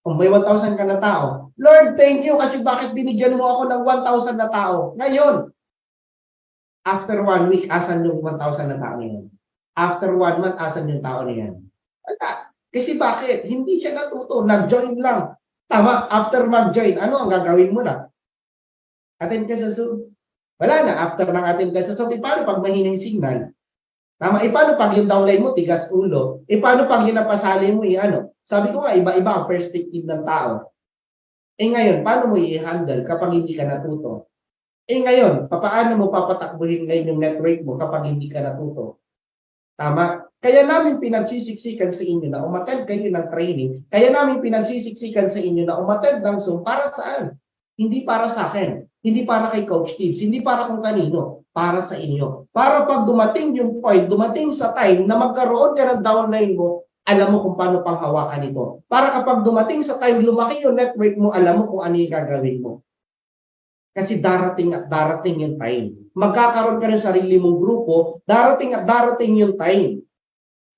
Kung may 1,000 ka na tao, Lord, thank you kasi bakit binigyan mo ako ng 1,000 na tao? Ngayon, after 1 week, asan yung 1,000 na tao na yan? After 1 month, asan yung tao na yan? Wala. Kasi bakit? Hindi siya natuto. Nag-join lang. Tama, after mag-join, ano ang gagawin mo na? Attend ka sa Zoom. Wala na, after ng attend ka sa Zoom, paano pag mahina yung signal? Tama, paano pag yung downline mo, tigas ulo? Paano pag yung napasali mo, ano? Sabi ko nga, iba-iba ang perspective ng tao. Ngayon, paano mo i-handle kapag hindi ka natuto? Ngayon, paano mo papatakbuhin ngayon yung network mo kapag hindi ka natuto? Tama? Kaya namin pinagsisiksikan sa inyo na umattend kayo ng training. Kaya namin pinagsisiksikan sa inyo na umattend ng Zoom. Para saan? Hindi para sa akin. Hindi para kay Coach Tibbs. Hindi para kung kanino. Para sa inyo. Para pag dumating yung point, dumating sa time na magkaroon ka ng downline mo, alam mo kung paano panghawakan ito. Para kapag dumating sa time, lumaki yung network mo, alam mo kung ano yung gagawin mo. Kasi darating at darating yung time. Magkakaroon ka ng sarili mong grupo, darating at darating yung time.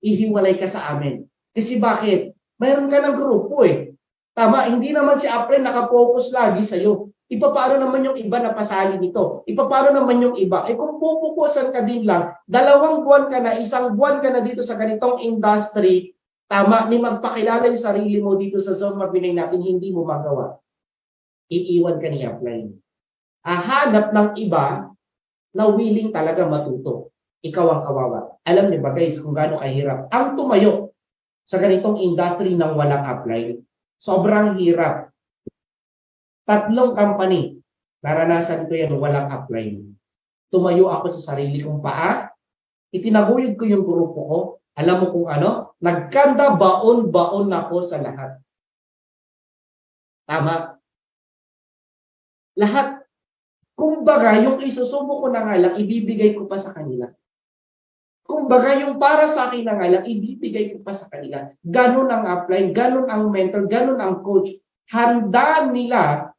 Ihiwalay ka sa amin. Kasi bakit? Mayroon ka ng grupo eh. Tama, hindi naman si Apple nakapokus lagi sa'yo. Paano naman yung iba na pasali nito? Paano naman yung iba? Kung pupukusan ka din lang, 2 buwan ka na, 1 buwan ka na dito sa ganitong industry, tama, ni magpakilala yung sarili mo dito sa Zoom Mabinay natin, hindi mo magawa. Iiwan ka ni Upline. Hanap ng iba na willing talaga matuto. Ikaw ang kawawa. Alam niyo ba guys kung gaano kahirap ang tumayo sa ganitong industry ng walang upline? Sobrang hirap. 3 company, naranasan ko yan walang upline. Tumayo ako sa sarili kong paa, itinaguyod ko yung grupo ko, alam mo kung ano? Nagkanda baon-baon ako sa lahat. Tama? Lahat. Kumbaga, yung isusubo ko na nga lang, ibibigay ko pa sa kanila. Kumbaga, yung para sa akin na nga lang, ibibigay ko pa sa kanila. Ganun ang upline, ganun ang mentor, ganun ang coach. Handa nila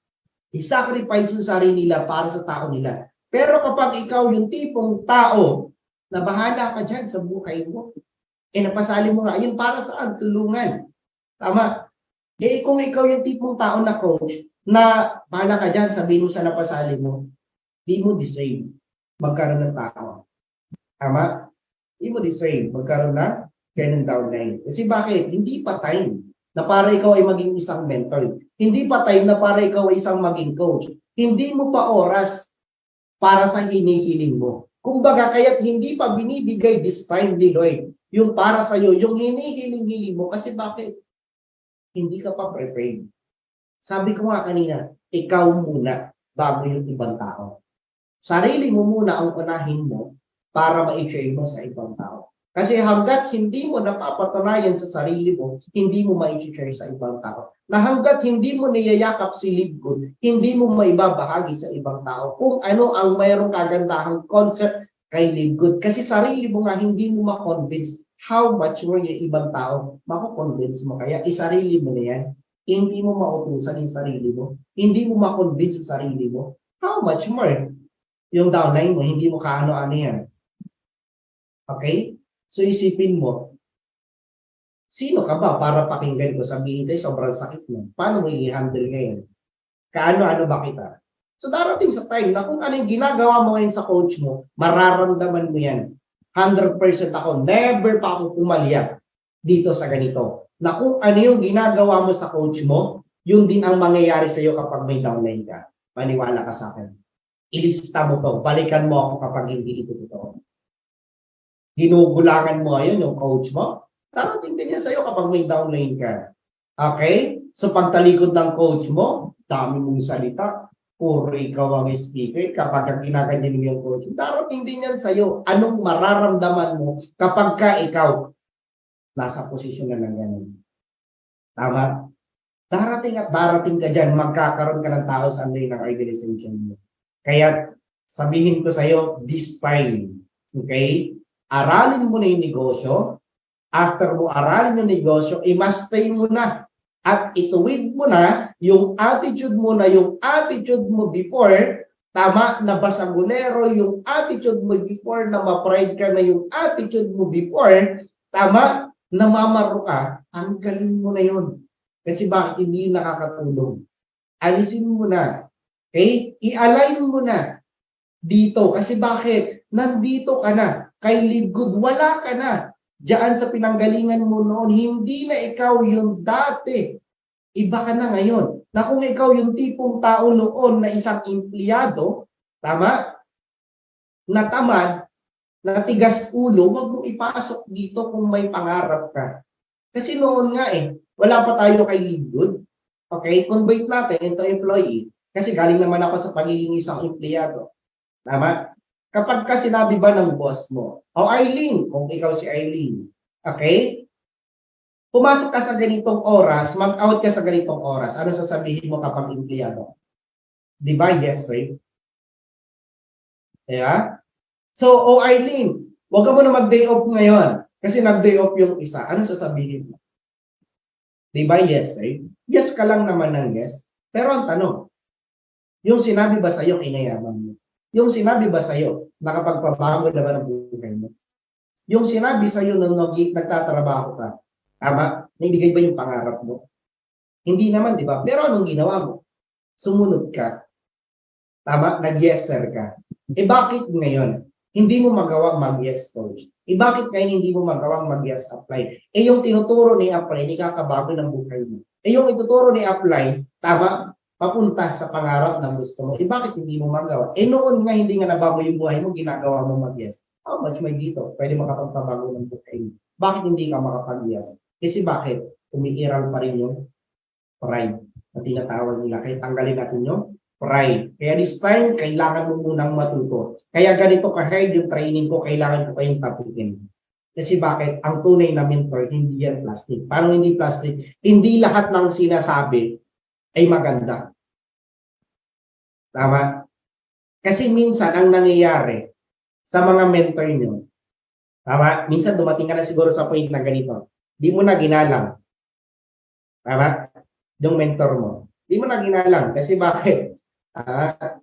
i-sacrifice yung sarili nila para sa tao nila. Pero kapag ikaw yung tipong tao na bahala ka dyan sa buhay mo, napasali mo nga, yun para saan? Tulungan. Tama? Kung ikaw yung tipong tao na coach, na bahala ka dyan, sabihin mo sa napasali mo, di mo deserve magkaroon ng tao. Tama? Di mo deserve magkaroon na ganun downline. Kasi bakit? Hindi pa time na para ikaw ay maging isang mentor. Hindi pa time na para ikaw ay isang maging coach. Hindi mo pa oras para sa hinihiling mo. Kumbaga, kaya't hindi pa binibigay this time ni Lloyd yung para sa'yo, yung hinihiling-hiling mo. Kasi bakit? Hindi ka pa prepared. Sabi ko nga kanina, ikaw muna bago yung ibang tao. Sarili mo muna ang unahin mo para ma-share mo sa ibang tao. Kasi hanggat hindi mo napapatunayan sa sarili mo, hindi mo ma-share sa ibang tao. Na hanggat hindi mo niyayakap si Libgood, hindi mo maibabahagi sa ibang tao kung ano ang mayroong kagandahang concept kay Libgood. Kasi sarili mo nga hindi mo ma-convince how much more yung ibang tao mako-convince mo. Kaya isarili mo na yan. Hindi mo mautusan yung sarili mo. Hindi mo ma-convince yung sarili mo. How much more yung downline mo, hindi mo kaano-ano yan. Okay? So isipin mo, sino ka ba para pakinggan ko? Sabihin sa'yo, sobrang sakit mo. Paano mo i-handle ngayon? Kaano-ano ba kita? So darating sa time na kung ano yung ginagawa mo ngayon sa coach mo, mararamdaman mo yan. 100% ako, never pa ako pumalya dito sa ganito. Na kung ano yung ginagawa mo sa coach mo, yun din ang mangyayari sa'yo kapag may downline ka. Maniwala ka sa akin. Ilista mo to. Balikan mo ako kapag hindi ito totoo. Ginugulangan mo ayun yung coach mo, darating din yan sa'yo kapag may downline ka. Okay? So pagtalikod ng coach mo, dami mong salita, puro ikaw ang speaker, kapag ginaganyan mo yung coach, darating din yan sa'yo. Anong mararamdaman mo kapag ka ikaw nasa posisyon na ng ganun? Tama? Darating at darating ka dyan, magkakaroon ka ng tao sa under ng organization mo. Kaya sabihin ko sa'yo, this time, okay? Aralin mo na yung negosyo. After mo aralin yung negosyo, i-master mo na at ituwid mo na yung attitude mo na yung attitude mo before, tama, na basagulero, yung attitude mo before na ma-pride ka na yung attitude mo before, tama, na mamaro ka, tanggalin mo na yun. Kasi bakit hindi yun nakakatulong? Alisin mo na. Okay? I-align mo na dito. Kasi bakit? Nandito ka na. Kay Live Good, wala ka na. Diyan sa pinanggalingan mo noon, hindi na ikaw yung dati. Iba ka na ngayon. Na kung ikaw yung tipong tao noon na isang empleyado, tama? Na tamad, na tigas ulo, wag mong ipasok dito kung may pangarap ka. Kasi noon nga wala pa tayo kay Live Good. Okay? Convert natin into employee. Kasi galing naman ako sa pagiging isang empleyado. Tama? Kapag ka sinabi ba ng boss mo, o Eileen, kung ikaw si Eileen, okay? Pumasok ka sa ganitong oras, mag-out ka sa ganitong oras, ano sasabihin mo kapag empleyado? Di ba? Yes, sir. Yeah? So, o Eileen, huwag ka muna mag-day off ngayon kasi nag-day off yung isa. Ano sasabihin mo? Di ba? Yes, sir. Yes ka lang naman ng yes. Pero ang tanong, yung sinabi ba sa'yo, kinayaman mo? Yung sinabi ba sa'yo, nakapagpabago na ba ng buhay mo? Yung sinabi sa'yo nung nagtatrabaho ka, tama? Naibigay ba yung pangarap mo? Hindi naman, di ba? Pero anong ginawa mo? Sumunod ka. Tama? Nag-yes sir ka. Bakit ngayon? Hindi mo magawa mag-yes coach. Bakit ngayon hindi mo magawang mag-yes apply? Yung tinuturo ni apply, hindi kakabago ng buhay mo. Yung ituturo ni apply, tama? Papunta sa pangarap ng gusto mo. Bakit hindi mo magawa? Noon nga hindi nga nabago yung buhay mo, ginagawa mo mag-yes. How much may dito? Pwede makapagpabago ng buhay mo. Bakit hindi ka makapag-yes? Kasi bakit? Umiiral pa rin yung pride na tinatawag nila. Kaya tanggalin natin yung pride. Kaya this time, kailangan mo munang matuto. Kaya ganito ka-hard yung training ko, kailangan ko kayong tapukin. Kasi bakit? Ang tunay na mentor, hindi yan plastic. Paano hindi plastic? Hindi lahat ng sinasabi ay maganda. Tama? Kasi minsan, ang nangyayari sa mga mentor nyo, tama? Minsan dumating ka na siguro sa point na ganito. Di mo na ginalang. Tama? Yung mentor mo. Di mo na ginalang. Kasi bakit?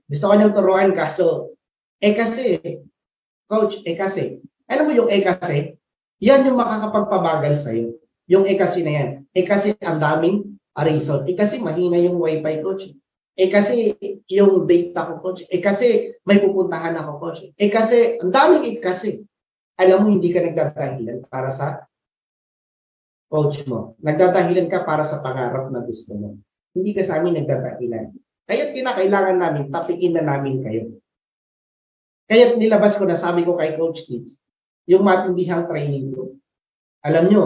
Gusto ko niyang turuan kaso, kasi, coach, kasi. Alam mo yung kasi? Yan yung makakapagpabagal sa'yo. Yung kasi na yan. Kasi ang daming reason. Kasi mahina yung wifi, coach. Kasi yung data ko, coach. Kasi may pupuntahan ako, coach. Kasi ang daming kasi. Alam mo, hindi ka nagdadahilan para sa coach mo. Nagdadahilan ka para sa pangarap na gusto mo. Hindi ka sa amin nagdadahilan. Kaya't kinakailangan namin, tapikin na namin kayo. Kaya't nilabas ko na sabi ko kay Coach Kids, yung matindihang training ko. Alam nyo,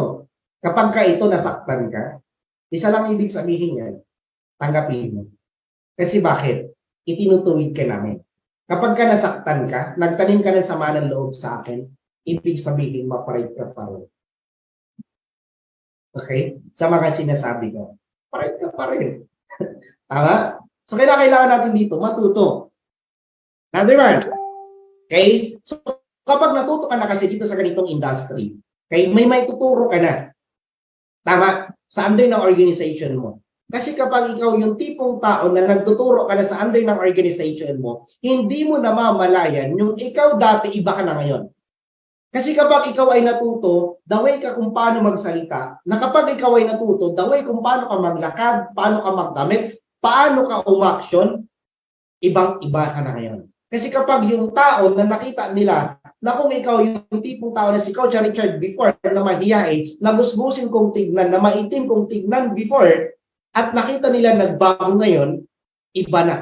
kapag ka ito nasaktan ka, isa lang ibig sabihin yan, tanggapin mo. Kasi bakit? Itinutuwid ka namin. Kapag ka nasaktan ka, nagtanim ka ng sama ng loob sa akin, ibig sabihin, maparide ka pa rin. Okay? Sa mga sinasabi ko, paride ka pa rin. Tama? So, kailangan natin dito matuto. Another one. Okay? So, kapag natuto ka na kasi dito sa ganitong industry, okay, may tuturo ka na. Tama? Sa under ng organization mo. Kasi kapag ikaw yung tipong tao na nagtuturo ka na sa under ng organization mo, hindi mo namamalayan yung ikaw dati, iba ka na ngayon. Kasi kapag ikaw ay natuto, daway ka kung paano magsalita, na kapag ikaw ay natuto, daway kung paano ka maglakad, paano ka magdamit, paano ka umaksyon, ibang-iba ka na ngayon. Kasi kapag yung tao na nakita nila na kung ikaw yung tipong tao na si Coach Richard before na mahiyain, na busbusin kong tignan, na maitim kong tignan before, at nakita nila nagbago ngayon, iba na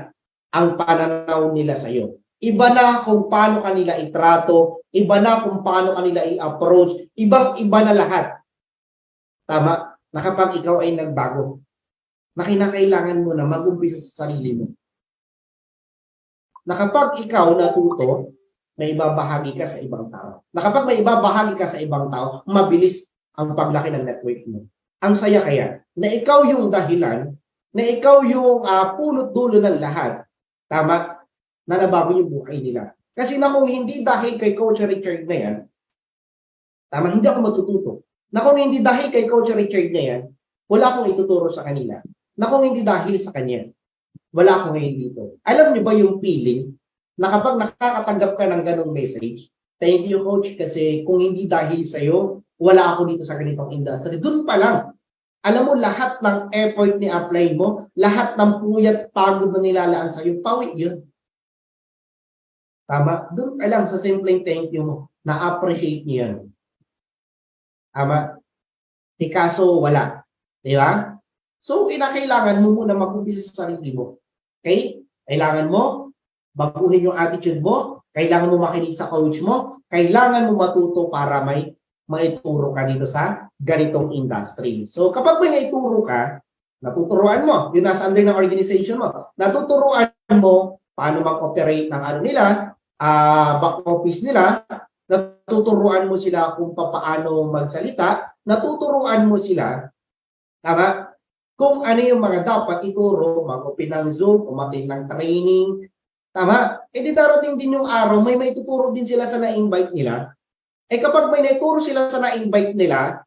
ang pananaw nila sa iyo. Iba na kung paano kanila itrato, iba na kung paano kanila i-approach, ibang-iba na lahat. Tama? Na kapag ikaw ay nagbago, na kinakailangan mo na mag-umpisa sa sarili mo. Na kapag ikaw natuto, may ibabahagi ka sa ibang tao. Na kapag may ibabahagi ka sa ibang tao, mabilis ang paglaki ng network mo. Ang saya kaya, na ikaw yung dahilan, na ikaw yung punot dulo ng lahat. Tama? Na nabago yung buhay nila. Kasi na kung hindi dahil kay Coach Richard na yan, tama, hindi ako matututo. Na kung hindi dahil kay Coach Richard na yan, wala akong ituturo sa kanila. Na kung hindi dahil sa kanya, wala akong ngayon dito. Alam niyo ba yung feeling na kapag nakakatanggap ka ng ganong message, thank you Coach kasi kung hindi dahil sa'yo, wala ako dito sa ganitong industry. Doon pa lang, Alam mo, lahat ng effort ni apply mo, lahat ng puyat, pagod na nilalaan sa'yo, pawi yun. Tama? Doon ka lang sa simpleng thank you mo, na-appreciate niyo yan. Tama? Di kaso wala. Di ba? So, kinakailangan mo muna mag-umpisa sa sarili mo. Okay? Kailangan mo baguhin yung attitude mo, kailangan mo makinig sa coach mo, kailangan mo matuto para may maituro ka dito sa ganitong industry. So, kapag may naituro ka, natuturuan mo, yun nasa under ng organization mo, natuturuan mo paano mag-operate ng ano nila, back office nila, natuturuan mo sila kung paano magsalita, natuturuan mo sila, tama? Kung ano yung mga dapat ituro, mag-open ng Zoom, umatin ng training, tama? E di darating din yung araw, may maituturo din sila sa na-invite nila. Eh kapag may naituro sila sa na-invite nila,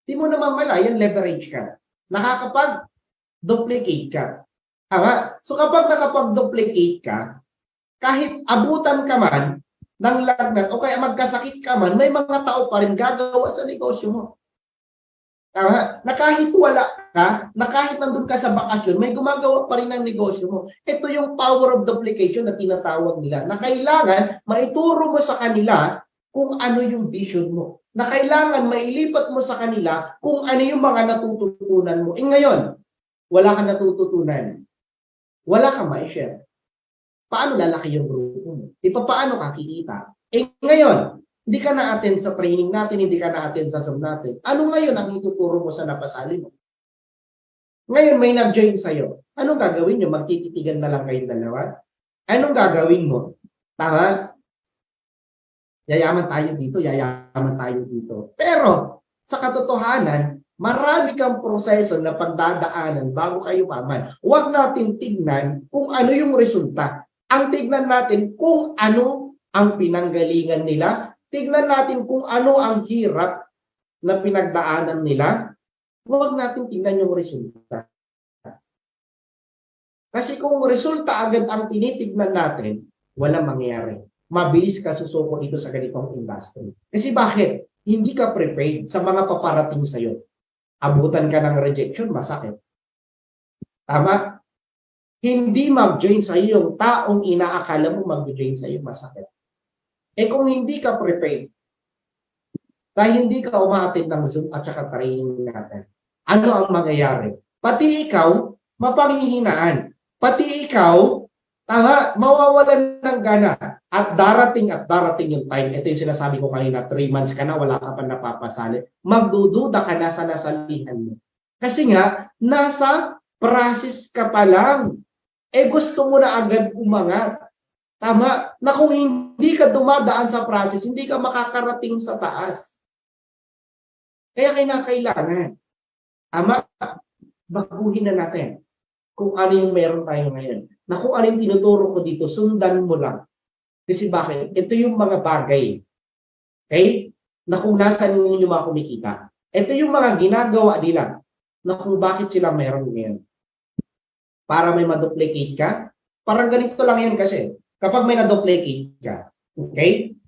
di mo naman malayan, leverage ka. Nakakapag-duplicate ka. Tama? So kapag nakapag-duplicate ka, kahit abutan ka man ng lagnat o kaya magkasakit ka man, may mga tao pa rin gagawa sa negosyo mo. Tama? Na kahit wala ka, na kahit nandun ka sa bakasyon, may gumagawa pa rin ng negosyo mo. Ito yung power of duplication na tinatawag nila, na kailangan maituro mo sa kanila kung ano yung vision mo. Na kailangan mailipat mo sa kanila kung ano yung mga natututunan mo. Ngayon, wala kang natututunan. Wala kang ma-share. Paano lalaki yung grupo mo? Paano ka kikita? Ngayon, hindi ka na-attend sa training natin, hindi ka na-attend sa Zoom natin. Ano ngayon ang ituturo mo sa napasali mo? Ngayon, may nag-join sa'yo. Anong gagawin nyo? Magtititigan na lang kayong dalawa? Anong gagawin mo? Tama? Yayaman tayo dito, yayaman tayo dito. Pero, sa katotohanan, marami kang proseso na pagdadaanan bago kayo maman. Huwag natin tignan kung ano yung resulta. Ang tignan natin kung ano ang pinanggalingan nila. Tignan natin kung ano ang hirap na pinagdaanan nila. Huwag natin tignan yung resulta. Kasi kung resulta agad ang tinitignan natin, walang mangyayari. Mabilis ka susuko dito sa ganitong industry. Kasi bakit? Hindi ka prepared sa mga paparating sa'yo. Abutan ka ng rejection, masakit. Tama? Hindi mag-join sa iyo yung taong inaakala mo mag-join sa iyo, masakit. Kung hindi ka prepared, dahil hindi ka umaattend ng Zoom at saka training natin, ano ang mangyayari? Pati ikaw, mapanghihinaan. Pati ikaw, mawawalan ng gana. At darating yung time, ito yung sinasabi ko kanina, 3 months ka na, wala ka pa napapasali. Magdududa ka na sa nasalihan mo. Kasi nga, nasa process ka pa lang. Gusto mo na agad umangat. Tama? Na kung hindi ka dumadaan sa process, hindi ka makakarating sa taas. Kaya kailangan. Baguhin na natin kung ano yung meron tayo ngayon. Na kung ano yung tinuturo ko dito, sundan mo lang. Kasi bakit? Ito yung mga bagay. Okay? Na kung nasaan ninyo mga kumikita. Ito yung mga ginagawa nila na kung bakit sila meron ngayon. Para may ma-duplicate ka. Parang ganito lang yan kasi. Kapag may na-duplicate ka, okay?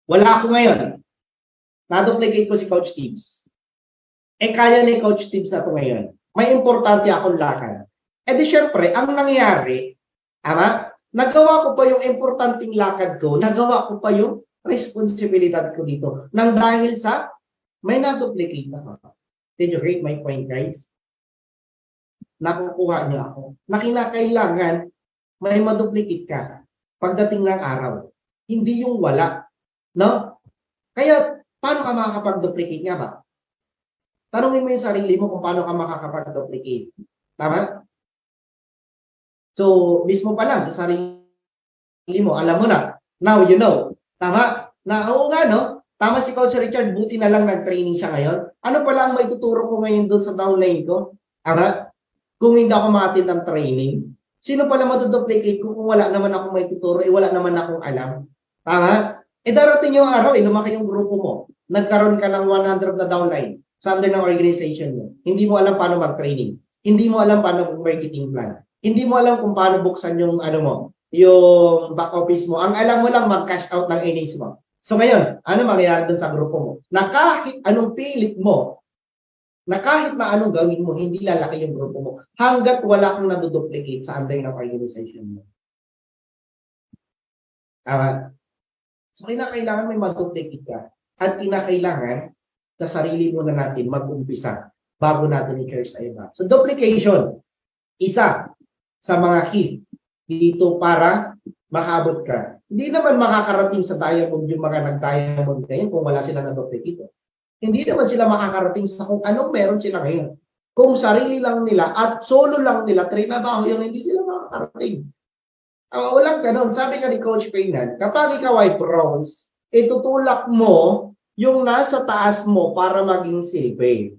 Wala ako ngayon. Na-duplicate ko si Coach Tibbs. Kaya ni Coach Tibbs na ito ngayon. May importante akong lakad. Di syempre, ang nangyari, nagawa ko pa yung importanteng lakad ko, nagawa ko pa yung responsibilidad ko dito. Nang dahil sa may na-duplicate na ako. Did you get my point, guys? Nakukuha niyo ako. Na kinakailangan may ma-duplicate ka pagdating ng araw. Hindi yung wala. No? Kaya, paano ka makakapag-duplicate nga ba? Tanungin mo yung sarili mo kung paano ka makakapag-duplicate. Tama? So, mismo pa lang sa sarili mo, alam mo na. Now you know. Tama? Oo nga, no? Tama si Coach Richard, buti na lang nag-training siya ngayon. Ano pala ang may tuturo ko ngayon doon sa downline ko? Kung hindi ako ma-attend ng training, sino pala matuduplicate ko kung wala naman akong may tuturo, wala naman akong alam? Tama? Darating yung araw, lumaki yung grupo mo. Nagkaroon ka ng 100 na downline sa under ng organization mo. Hindi mo alam paano mag-training. Hindi mo alam paano mag-marketing plan. Hindi mo alam kung paano buksan yung yung back office mo. Ang alam mo lang mag-cash out ng earnings mo. So ngayon, ano mangyayari dun sa grupo mo? Na kahit anong pilit mo na kahit na anong gawin mo, hindi lalaki yung grupo mo hanggat wala kang naduduplicate sa under ng organization mo. So, kinakailangan may maduplicate ka. At kinakailangan sa sarili muna natin mag-umpisa bago natin i-share sa iba. So, duplication, isa sa mga key dito para makaabot ka. Hindi naman makakarating sa diamond yung mga nag-diamond ngayon kung wala sila na duplicate. Hindi naman sila makakarating sa kung anong meron sila ngayon. Kung sarili lang nila at solo lang nila, trinabaho yun, hindi sila makakarating. Walang ganun. Sabi ka ni Coach Paynan, kapag ikaw ay bronze, itutulak mo yung nasa taas mo para maging silver.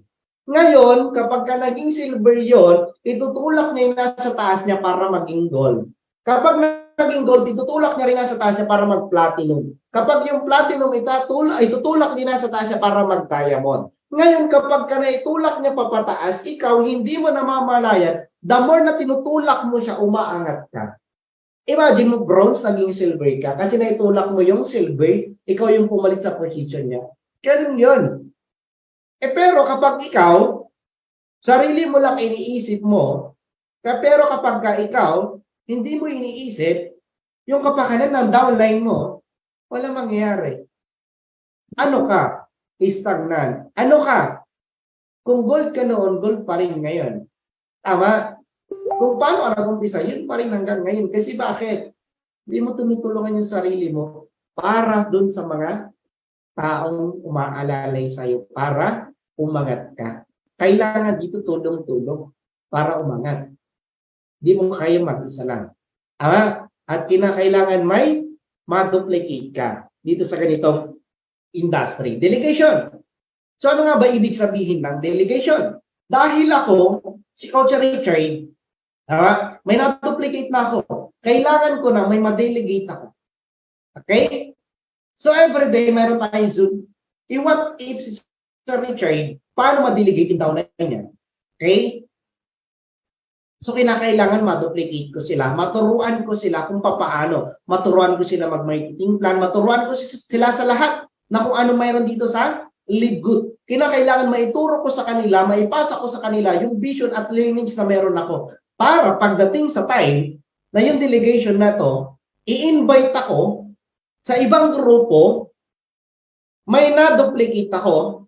Ngayon, kapag ka naging silver yon, itutulak niya yung nasa taas niya para maging gold. Kapag naging gold, itutulak niya rin nasa taas niya para mag-platinum. Kapag yung platinum itutulak din nasa taas niya para mag-diamond. Ngayon, kapag ka naitulak niya papataas, ikaw hindi mo namamalayan, the more na tinutulak mo siya, umaangat ka. Imagine mo bronze, naging silver ka. Kasi naitulak mo yung silver, ikaw yung pumalit sa position niya. Ganun yun. Pero kapag ikaw, sarili mo lang iniisip mo, pero kapag ka ikaw, hindi mo iniisip, yung kapakanan ng downline mo, walang mangyayari. Ano ka? Stagnan. Ano ka? Kung gold ka noon, gold pa rin ngayon. Tama? Kung paano ka nag-umpisa, yun pa rin hanggang ngayon. Kasi bakit? Hindi mo tumutulungan yung sarili mo para dun sa mga taong umaalalay sa'yo para umangat ka. Kailangan dito tulong-tulong para umangat. Hindi mo kaya mag-isa lang. At kinakailangan may ma-duplicate ka dito sa ganitong industry. Delegation. So ano nga ba ibig sabihin ng delegation? Dahil ako, si Coach Richard, may na-duplicate na ako. Kailangan ko na may ma-delegate ako. Okay? So everyday, meron tayong Zoom. What if si Sir Richard, paano ma-delegate yung downline niya? Okay? So kinakailangan ma-duplicate ko sila, maturuan ko sila kung paano, maturuan ko sila mag-marketing plan, maturuan ko sila sa lahat na kung ano mayroon dito sa Live Good. Kinakailangan maituro ko sa kanila, maipasa ko sa kanila yung vision at learnings na meron ako. Para pagdating sa time na yung delegation na to, i-invite ako sa ibang grupo, may na-duplicate ako,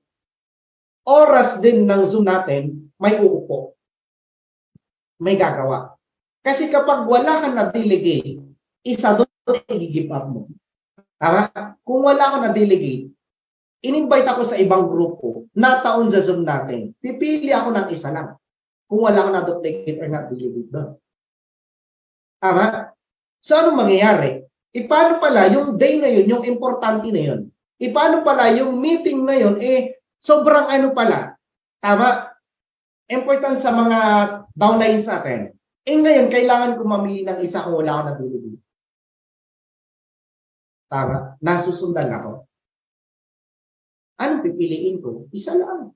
oras din ng Zoom natin, may uupo. May gagawa. Kasi kapag wala kang na-delegate, isa doon i-give up mo. Tama? Kung wala akong na-delegate, in-invite ako sa ibang grupo, nataon sa Zoom natin, pipili ako ng isa lang. Kung wala akong na-duplicate or na-delegate doon. Tama? So, anong mangyayari? Paano pala yung day na yun, yung importante na yun? Paano pala yung meeting na yun, sobrang ano pala? Tama? Important sa mga downline sa akin. Ngayon, kailangan ko mamili ng isa kung wala akong na-delegate. Tama? Nasusundan ako. Anong pipiliin ko? Isa lang.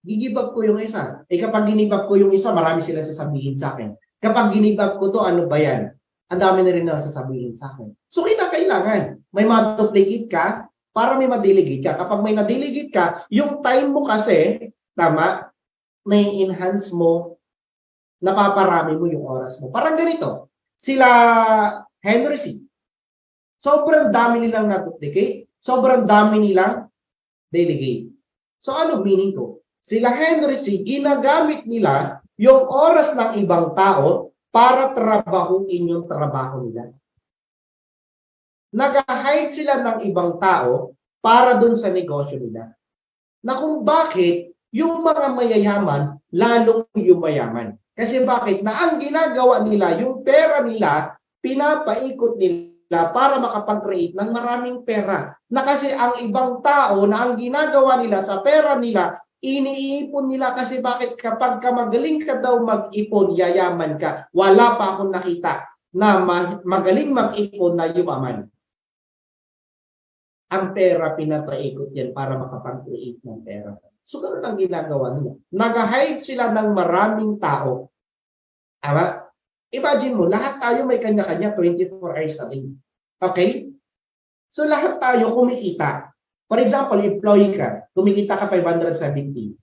Gigibab ko yung isa. Kapag ginibab ko yung isa, marami silang sasabihin sa akin. Kapag ginibab ko to, ano ba yan? Ang dami na rin na sasabihin sa akin. So, kinakailangan. May ma-duplicate ka para may ma-delegate ka. Kapag may na-delegate ka, yung time mo kasi, tama, na-enhance mo, napaparami mo yung oras mo. Parang ganito. Sila Henry C. Sobrang dami nilang na-duplicate. Sobrang dami nilang delegate. So, ano meaning ko? Sila Henry C. Ginagamit nila yung oras ng ibang tao para trabahuin yung trabaho nila. Nag-hire sila ng ibang tao para dun sa negosyo nila. Na kung bakit yung mga mayayaman lalong yumayaman. Kasi bakit? Na ang ginagawa nila, yung pera nila, pinapaikot nila para makapag-create ng maraming pera. Na kasi ang ibang tao na ang ginagawa nila sa pera nila, iniipon nila kasi bakit kapag ka magaling ka daw mag-ipon, yayaman ka. Wala pa akong nakita na magaling mag-ipon na yumaman. Ang pera, pinapaikot yan para makapag-create ng pera. So, ganoon ang ginagawa nila. Nag-hire sila ng maraming tao. Tama? Imagine mo, lahat tayo may kanya-kanya 24 hours a day. Okay? So, lahat tayo kumikita. For example, employee ka, kumikita ka 570.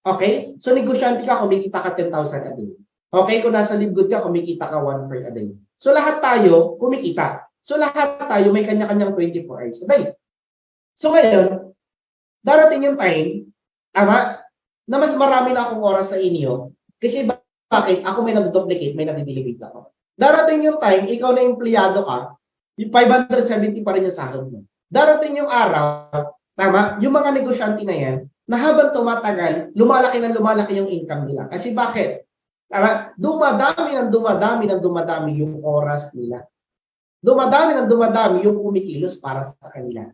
Okay? So negosyante ka, kumikita ka 10,000 a day. Okay? Kung nasa live good ka, kumikita ka 1/3 a day. So lahat tayo kumikita. So lahat tayo may kanya-kanyang 24 hours a day. So ngayon, darating yung time, tama, na mas marami na akong oras sa inyo. Kasi bakit? Ako may nag-duplicate, may nadidelegate ako. Darating yung time, ikaw na empleyado ka, yung 570 pa rin yung sahod mo. Darating yung araw, tama, yung mga negosyante na yan, na habang tumatagal, lumalaki ng lumalaki yung income nila. Kasi bakit? Tama, dumadami yung oras nila. Dumadami yung kumikilos para sa kanila.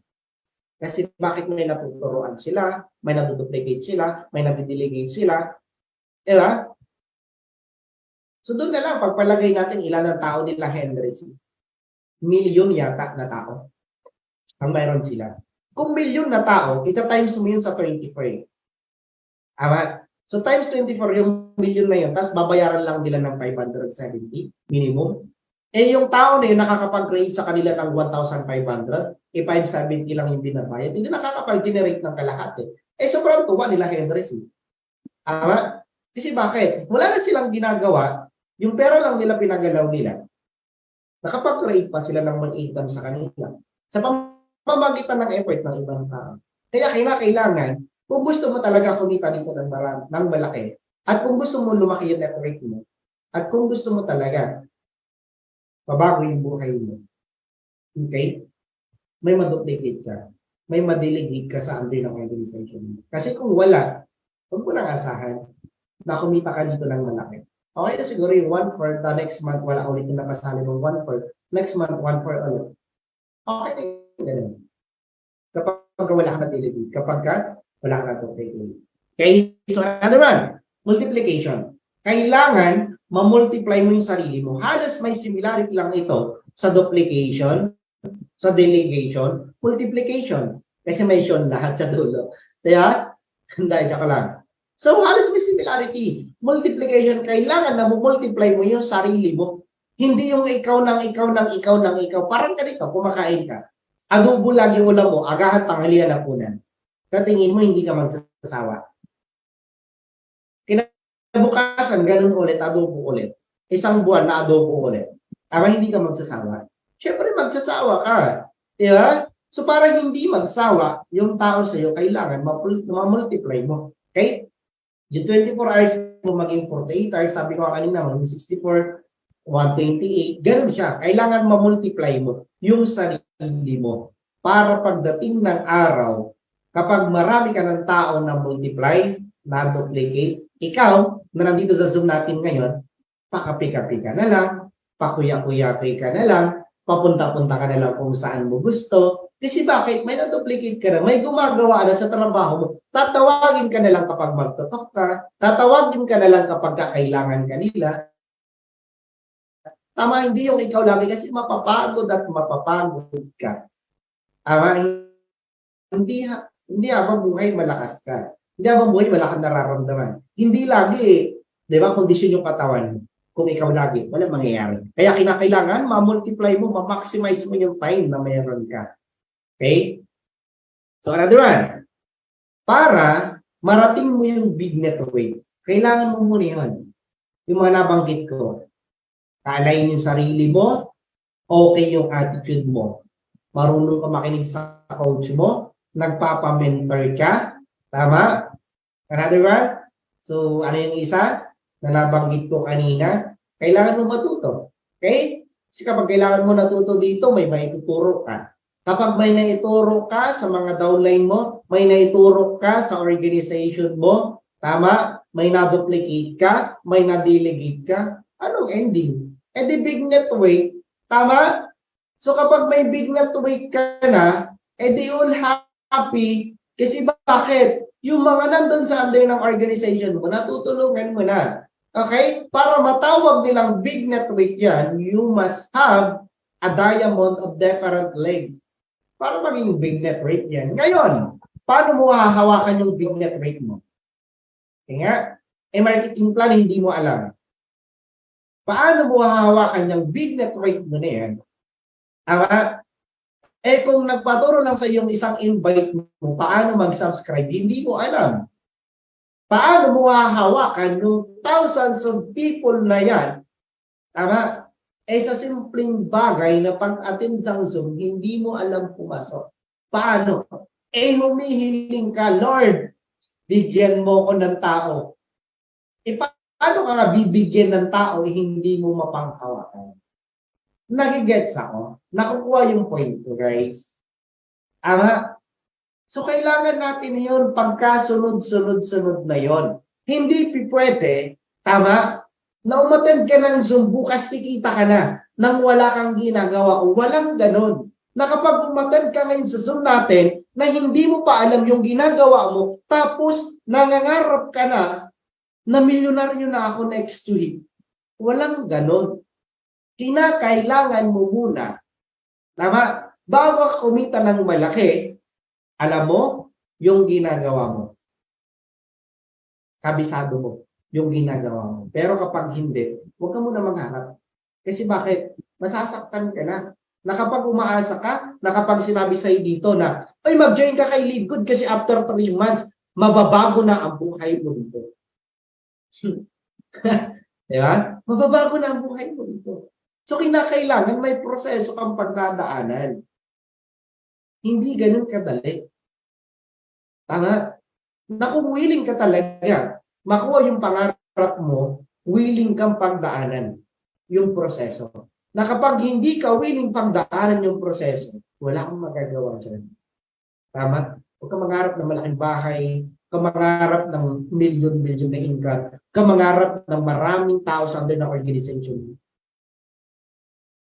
Kasi bakit may natuturuan sila, may naduduplicate sila, may nadidelegate sila. Diba? So doon na lang, pagpalagay natin ilan ang tao nila Henry. Milyon yata na tao ang mayroon sila. Kung milyon na tao, ita-times mo yun sa 24. Tama? So times 24 yung milyon na yun, tapos babayaran lang nila ng 570 minimum. Eh yung tao na yun nakakapag-create sa kanila ng 1,500, 570 lang yung binabayad, hindi nakakapag-generate ng kalahati. Eh sobrang tuwa nila Henry. Tama? Kasi bakit? Wala na silang ginagawa, yung pera lang nila pinagalaw nila. Nakapag-create pa sila ng income sa kanila. Sa pamamagitan ng effort ng ibang tao. Kaya kailangan, kung gusto mo talaga kumita dito ng malaki, at kung gusto mo lumaki yung net worth mo, at kung gusto mo talaga pabago yung buhay mo, okay? May maduplicate ka. May madelegate ka sa under ng organization. Kasi kung wala, huwag mo nang asahan na kumita ka dito ng malaki. Okay na siguro yung 1/4, the next month wala ulit yung nakasali mong 1/4, next month 1/4 ulit. Okay na yung ganun. Kapag wala ka na delegate, kapag wala ka na duplicate. Okay, so another one, multiplication. Kailangan ma-multiply mo yung sarili mo. Halos may similarity lang ito sa duplication, sa delegation, multiplication. Kasi may shown lahat sa dulo. Kaya, hindi, tsaka lang. So, halos may similarity. Multiplication, kailangan na multiply mo yung sarili mo. Hindi yung ikaw. Parang ganito, kumakain ka. Adobo lagi ulam mo, agahan, tanghalian, hapunan. Sa tingin mo, hindi ka magsasawa. Kinabukasan, ganun ulit, adobo ulit. Isang buwan na adobo ulit. Ama, hindi ka magsasawa. Siyempre, magsasawa ka. Diba? So, para hindi magsawa, yung tao sa'yo, kailangan ma-multiply mo. Okay? Yung 24 hours mo maging 48 hours, sabi ko kanina, maging 64, 128, ganun siya. Kailangan ma-multiply mo yung sarili mo. Para pagdating ng araw, kapag marami ka ng tao na multiply, na duplicate, ikaw, na nandito sa Zoom natin ngayon, pakapi-kapi ka na lang, pakuya-kuyapi ka na lang, papunta-punta ka na lang kung saan mo gusto. Kasi bakit? May na-duplicate ka na, may gumagawa na sa trabaho mo. Tatawagin ka na lang kapag magtotok ka, tatawagin ka na lang kapag kailangan ka nila. Tama, hindi yung ikaw lagi kasi mapapagod ka. Tama, hindi habang buhay malakas ka. Hindi habang buhay wala kang nararamdaman. Hindi lagi, di ba, kondisyon yung katawan mo. Kung ikaw lagi, wala mangyayari. Kaya kinakailangan, ma-multiply mo, ma-maximize mo yung time na mayroon ka. Okay? So, another one. Para marating mo yung big net weight, kailangan mo muna yun. Yung mga nabanggit ko. Kaalayin yung sarili mo, okay yung attitude mo. Marunong ka makinig sa coach mo, nagpapa-mentor ka, tama? Another one. So, ano yung isa na nabanggit ko kanina? Kailangan mo matuto. Okay? Kasi kapag kailangan mo natuto dito, may maituturo ka. Kapag may naituro ka sa mga downline mo, may naituro ka sa organization mo, tama, may na-duplicate ka, may na-delegate ka, anong ending? Eh di big net weight, tama? So kapag may big net weight ka na, eh di all happy, kasi bakit? Yung mga nandun sa under ng organization mo, natutulungan mo na. Okay? Para matawag nilang big net weight yan, you must have a diamond of different length. Para maging big net rate yan. Ngayon, paano mo hahawakan yung big net rate mo? Kaya nga, marketing plan hindi mo alam. Paano mo hahawakan yung big net rate mo na yan? Tama? Eh kung nagpaturo lang sa yung isang invite mo, paano mag-subscribe, hindi mo alam. Paano mo hahawakan yung thousands of people na yan, tama? Eh sa simpleng bagay na pag-attend sa Zoom, hindi mo alam pumasok. Paano? Eh humihiling ka, Lord, bigyan mo ko ng tao. Eh paano ka nga bibigyan ng tao eh, hindi mo mapanghawakan? Nagigets ako? Nakukuha yung point ko, guys. Ama, so kailangan natin yun pagkasunod-sunod-sunod na yon. Hindi pwede, tama, na umattend ka ng Zoom, bukas kikita ka na nang wala kang ginagawa. Walang ganon. Na kapag umattend ka ngayon sa Zoom natin, na hindi mo pa alam yung ginagawa mo, tapos nangangarap ka na milyonaryo na ako next week. Walang ganon. Kinakailangan mo muna, tama, bago ka kumita ng malaki, alam mo yung ginagawa mo. Kabisado mo yung ginagawa mo. Pero kapag hindi, huwag ka muna magharap. Kasi bakit? Masasaktan ka na. Na kapag umaasa ka, na kapag sinabi sa'yo dito na, ay mag-join ka kay Live Good kasi after 3 months, mababago na ang buhay mo dito. Diba? Mababago na ang buhay mo dito. So kinakailangan may proseso kang pagdadaanan. Hindi ganun kadali. Tama? Na kung willing ka talaga, makuha yung pangarap mo, willing kang pagdaanan yung proseso. Na kapag hindi ka willing pagdaanan yung proseso, wala kang magagawa dyan. Tama? Huwag ka mangarap ng malaking bahay, huwag ka mangarap ng million-million na income, huwag ka mangarap ng maraming tao sa under na organization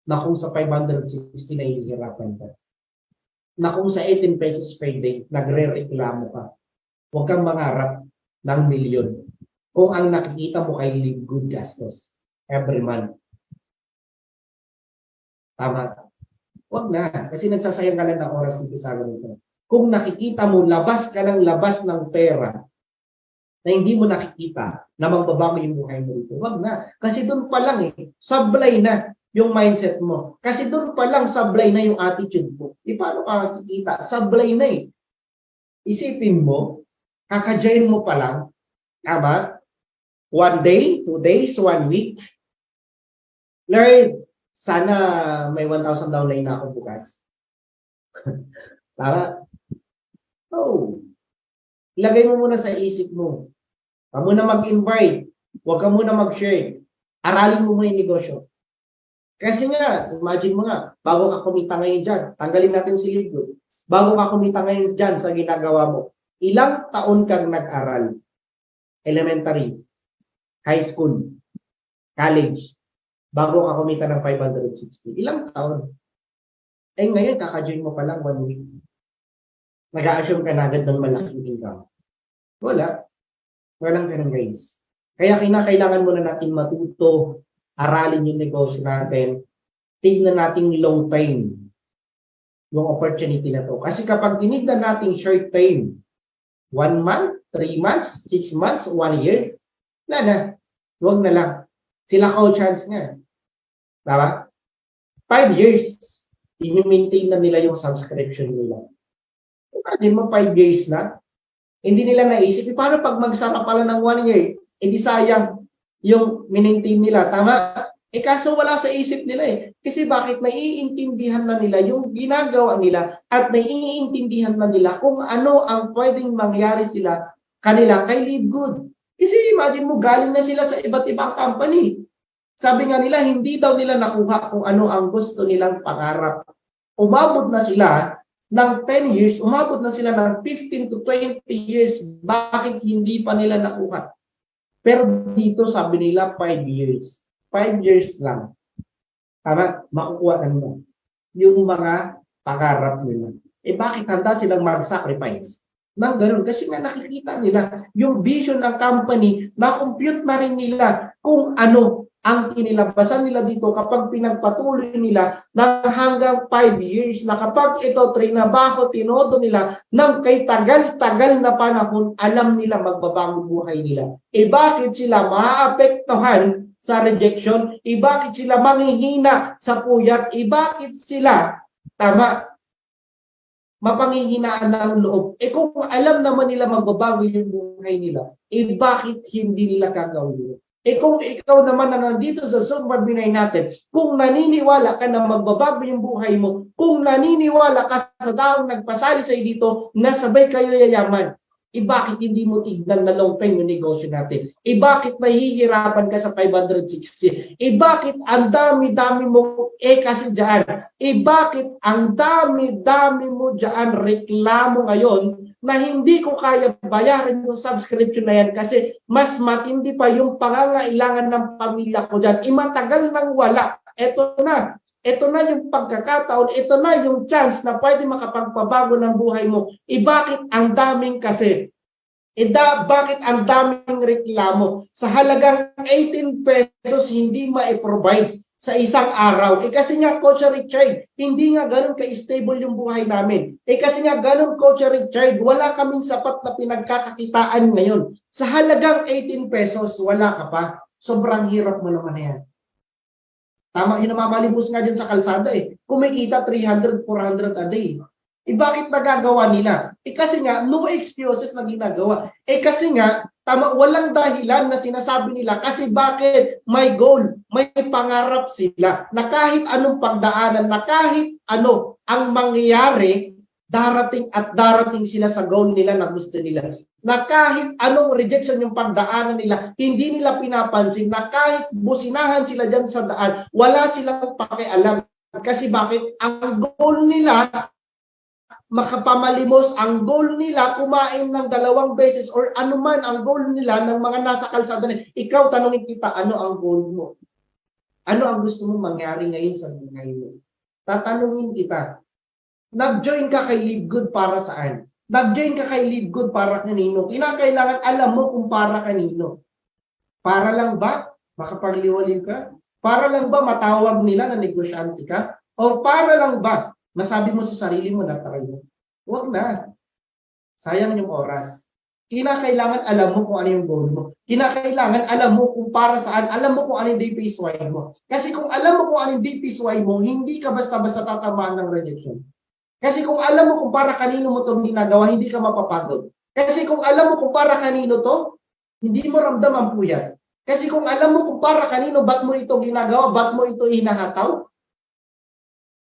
na kung sa 560 na hihirapan ka. Na kung sa 18 pesos per day, nagre-reklamo ka. Huwag kang mangarap ng milyon. Kung ang nakikita mo kay Live Good gastos every month. Tama. Huwag na. Kasi nagsasayang ka lang ng oras dito sa ganito. Kung nakikita mo, labas ka ng labas ng pera na hindi mo nakikita na magbabago yung buhay mo dito. Huwag na. Kasi doon pa lang sablay na yung mindset mo. Kasi doon pa lang sablay na yung attitude mo. Paano ka nakikita? Sablay na Isipin mo, kaka-join mo pa lang, tama? 1 day, 2 days, 1 week. Lord, sana may 1,000 downline na ako bukas. Tama? Oh. Ilagay mo muna sa isip mo. Huwag mo na mag-invite. Huwag ka muna mag-share. Aralin mo muna yung negosyo. Kasi nga, imagine mo nga, bago ka kumita ngayon dyan, tanggalin natin si Live Good. Bago ka kumita ngayon dyan sa ginagawa mo, ilang taon kang nag-aral? Elementary, high school, college, bago ka kumita ng 560. Ilang taon? Eh ngayon, kaka-join mo pa lang 1 week. Nag-a-assume ka na agad ng malaking income. Wala. Walang ganun, guys. Kaya kinakailangan muna natin matuto, aralin yung negosyo natin, tignan natin long time yung opportunity na to. Kasi kapag tinignan natin short time, 1 month, 3 months, 6 months, 1 year, wala na. Huwag na lang. Sila co-chance nga. Tama? 5 years, i-maintain na nila yung subscription nila. Imagine mo 5 years na, hindi nila naisip, paano pag magsara pala ng 1 year, hindi sayang yung maintain nila. Tama? Kaso wala sa isip nila Kasi bakit naiintindihan na nila yung ginagawa nila at naiintindihan na nila kung ano ang pwedeng mangyari sila kanila kay Live Good. Kasi imagine mo, galing na sila sa iba't ibang company. Sabi nga nila, hindi daw nila nakuha kung ano ang gusto nilang pangarap. Umabot na sila ng 10 years, umabot na sila ng 15 to 20 years. Bakit hindi pa nila nakuha? Pero dito sabi nila 5 years. 5 years lang. Tama? Makukuha na nila yung mga pangarap nila. Bakit handa silang mag-sacrifice? Nang ganun. Kasi nga nakikita nila yung vision ng company, na-compute na rin nila kung ano ang inilabasan nila dito kapag pinagpatuloy nila ng hanggang 5 years na kapag ito trinabaho, tinodo nila ng kay tagal-tagal na panahon, alam nila magbabago buhay nila. Bakit sila maaapektuhan sa rejection? Bakit sila manghihina sa puyat? Bakit sila, tama, mapanghihinaan ng loob. Kung alam naman nila magbabago yung buhay nila, bakit hindi nila gagawin? Kung ikaw naman na nandito sa Zoom webinar natin, kung naniniwala ka na magbabago yung buhay mo, kung naniniwala ka sa taong nagpasali sa'yo dito na sabay kayo yayaman, bakit hindi mo tignan na long term yung negosyo natin? Bakit nahihirapan ka sa 560? Bakit ang dami-dami mo kasi dyan? Bakit ang dami-dami mo dyan reklamo ngayon na hindi ko kaya bayaran yung subscription na yan kasi mas matindi pa yung pangangailangan ng pamilya ko dyan. Matagal nang wala. Ito na. Ito na yung pagkakataon, ito na yung chance na pwede makapagpabago ng buhay mo. Bakit ang daming kasi? Bakit ang daming reklamo? Sa halagang 18 pesos hindi ma-provide sa isang araw. Kasi nga, Coach Richard, hindi nga ganun ka-stable yung buhay namin. Kasi nga ganun, Coach Richard, wala kaming sapat na pinagkakakitaan ngayon. Sa halagang 18 pesos, wala ka pa. Sobrang hirap mo naman na yan. Tama, namamalimos nga dyan sa kalsada Kumikita 300, 400 a day. Bakit nagagawa nila? Kasi nga, no excuses na ginagawa. Kasi nga, tama, walang dahilan na sinasabi nila. Kasi bakit? May goal, may pangarap sila. Na kahit anong pagdaanan, na kahit ano ang mangyayari, darating at darating sila sa goal nila na gusto nila. Na kahit anong rejection yung pagdaanan nila, hindi nila pinapansin, na kahit businahan sila dyan sa daan, wala silang pakialam. Kasi bakit? Ang goal nila, makapamalimos, ang goal nila, kumain ng 2 beses or anuman ang goal nila ng mga nasa kalsada nila. Ikaw, tanungin kita, ano ang goal mo? Ano ang gusto mong mangyari ngayon sa buhay mo? Tatanungin kita, nag-join ka kay Live Good para saan? Nag-join ka kay Live Good para kanino? Kinakailangan alam mo kung para kanino. Para lang ba makapagliwaliw ka? Para lang ba matawag nila na negosyante ka? O para lang ba masabi mo sa sarili mo na try mo? Huwag na. Sayang yung oras. Kinakailangan alam mo kung ano yung goal mo. Kinakailangan alam mo kung para saan, alam mo kung ano yung DPSY mo. Kasi kung alam mo kung ano yung DPSY mo, hindi ka basta-basta tatamaan ng rejection. Kasi kung alam mo kung para kanino mo itong ginagawa, hindi ka mapapagod. Kasi kung alam mo kung para kanino to, hindi mo ramdam ang puyat. Kasi kung alam mo kung para kanino, ba't mo ito ginagawa, ba't mo ito hinahataw,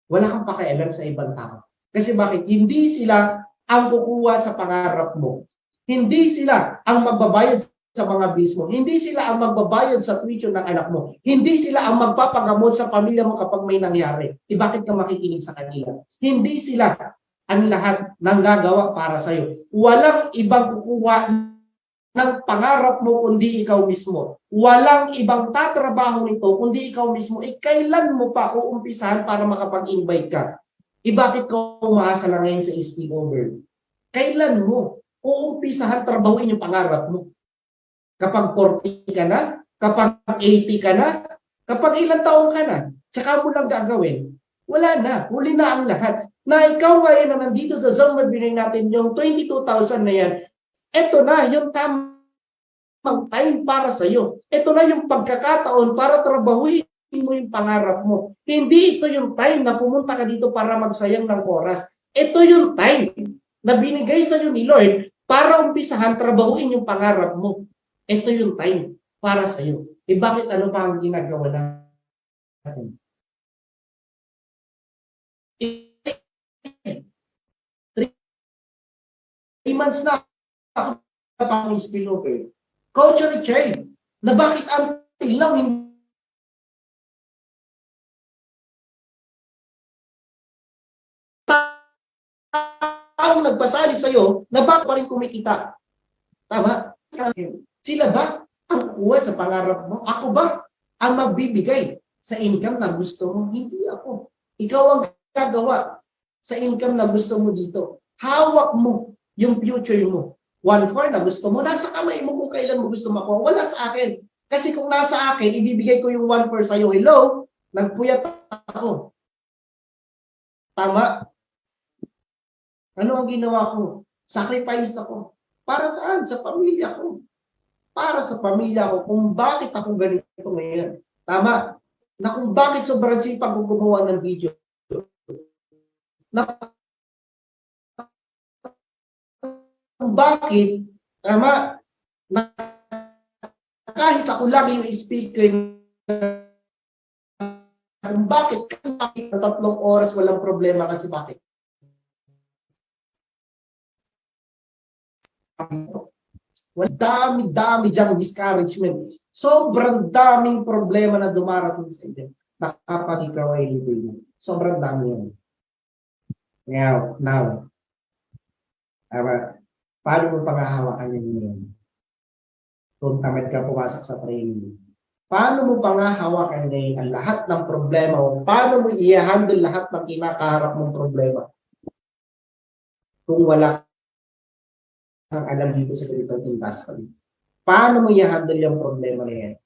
wala kang pakialam sa ibang tao. Kasi bakit? Hindi sila ang kukuha sa pangarap mo. Hindi sila ang magbabayad sa mga bills mo. Hindi sila ang magbabayad sa tuition ng anak mo. Hindi sila ang magpapagamot sa pamilya mo kapag may nangyari. Bakit ka makikinig sa kanila? Hindi sila ang lahat ng gagawa para sa'yo. Walang ibang kukuha ng pangarap mo kundi ikaw mismo. Walang ibang tatrabaho nito kundi ikaw mismo. Kailan mo pa uumpisahan para makapag-invite ka? Bakit ka umaasa lang ngayon sa spillover? Kailan mo uumpisahan trabahuin yung pangarap mo? Kapag 40 ka na, kapag 80 ka na, kapag ilang taong ka na, tsaka mo lang gagawin. Wala na, huli na ang lahat. Na ikaw ngayon na nandito sa Zoom webinar natin, yung 22,000 na yan, eto na yung tamang time para sa'yo. Ito na yung pagkakataon para trabahuin mo yung pangarap mo. Hindi ito yung time na pumunta ka dito para magsayang ng oras. Ito yung time na binigay sa'yo ni Lord para umpisahan trabahuin yung pangarap mo. Ito yung time para sa'yo. Bakit ano pa ang ginagawa natin? 3 months na ako pang spillover. Coach Richard, na bakit until now hindi taong nagbasali sa'yo na bakit pa rin kumikita? Tama? Sila ba ang kukuha sa pangarap mo? Ako ba ang magbibigay sa income na gusto mo? Hindi ako. Ikaw ang gagawa sa income na gusto mo dito. Hawak mo yung future mo. 1/4 na gusto mo, nasa kamay mo kung kailan mo gusto makuha. Wala sa akin. Kasi kung nasa akin, ibibigay ko yung 1/4 sa'yo. Hello? Nagpuyat ako. Tama? Ano ang ginawa ko? Sacrifice ako. Para saan? Sa pamilya ko. Para sa pamilya ko kung bakit ako ganito ngayon. Tama? Na kung bakit sobrang sipag ko gumawa ng video. Na bakit, tama, na kahit ako lagi yung speaker, bakit na 3 oras walang problema kasi bakit? Dami-dami diyang discouragement. Sobrang daming problema na dumarating sa inyo na kapag ikaw ay hindi mo. Sobrang dami yan. Now, paano mo panghahawakan yun ngayon? Kung tamad ka pumasok sa training. Paano mo panghahawakan ngayon ang lahat ng problema o paano mo i-handle lahat ng kinakaharap mong problema? Kung wala kang alam dito sa ganitong industry. Paano mo i-handle yung problema na yan?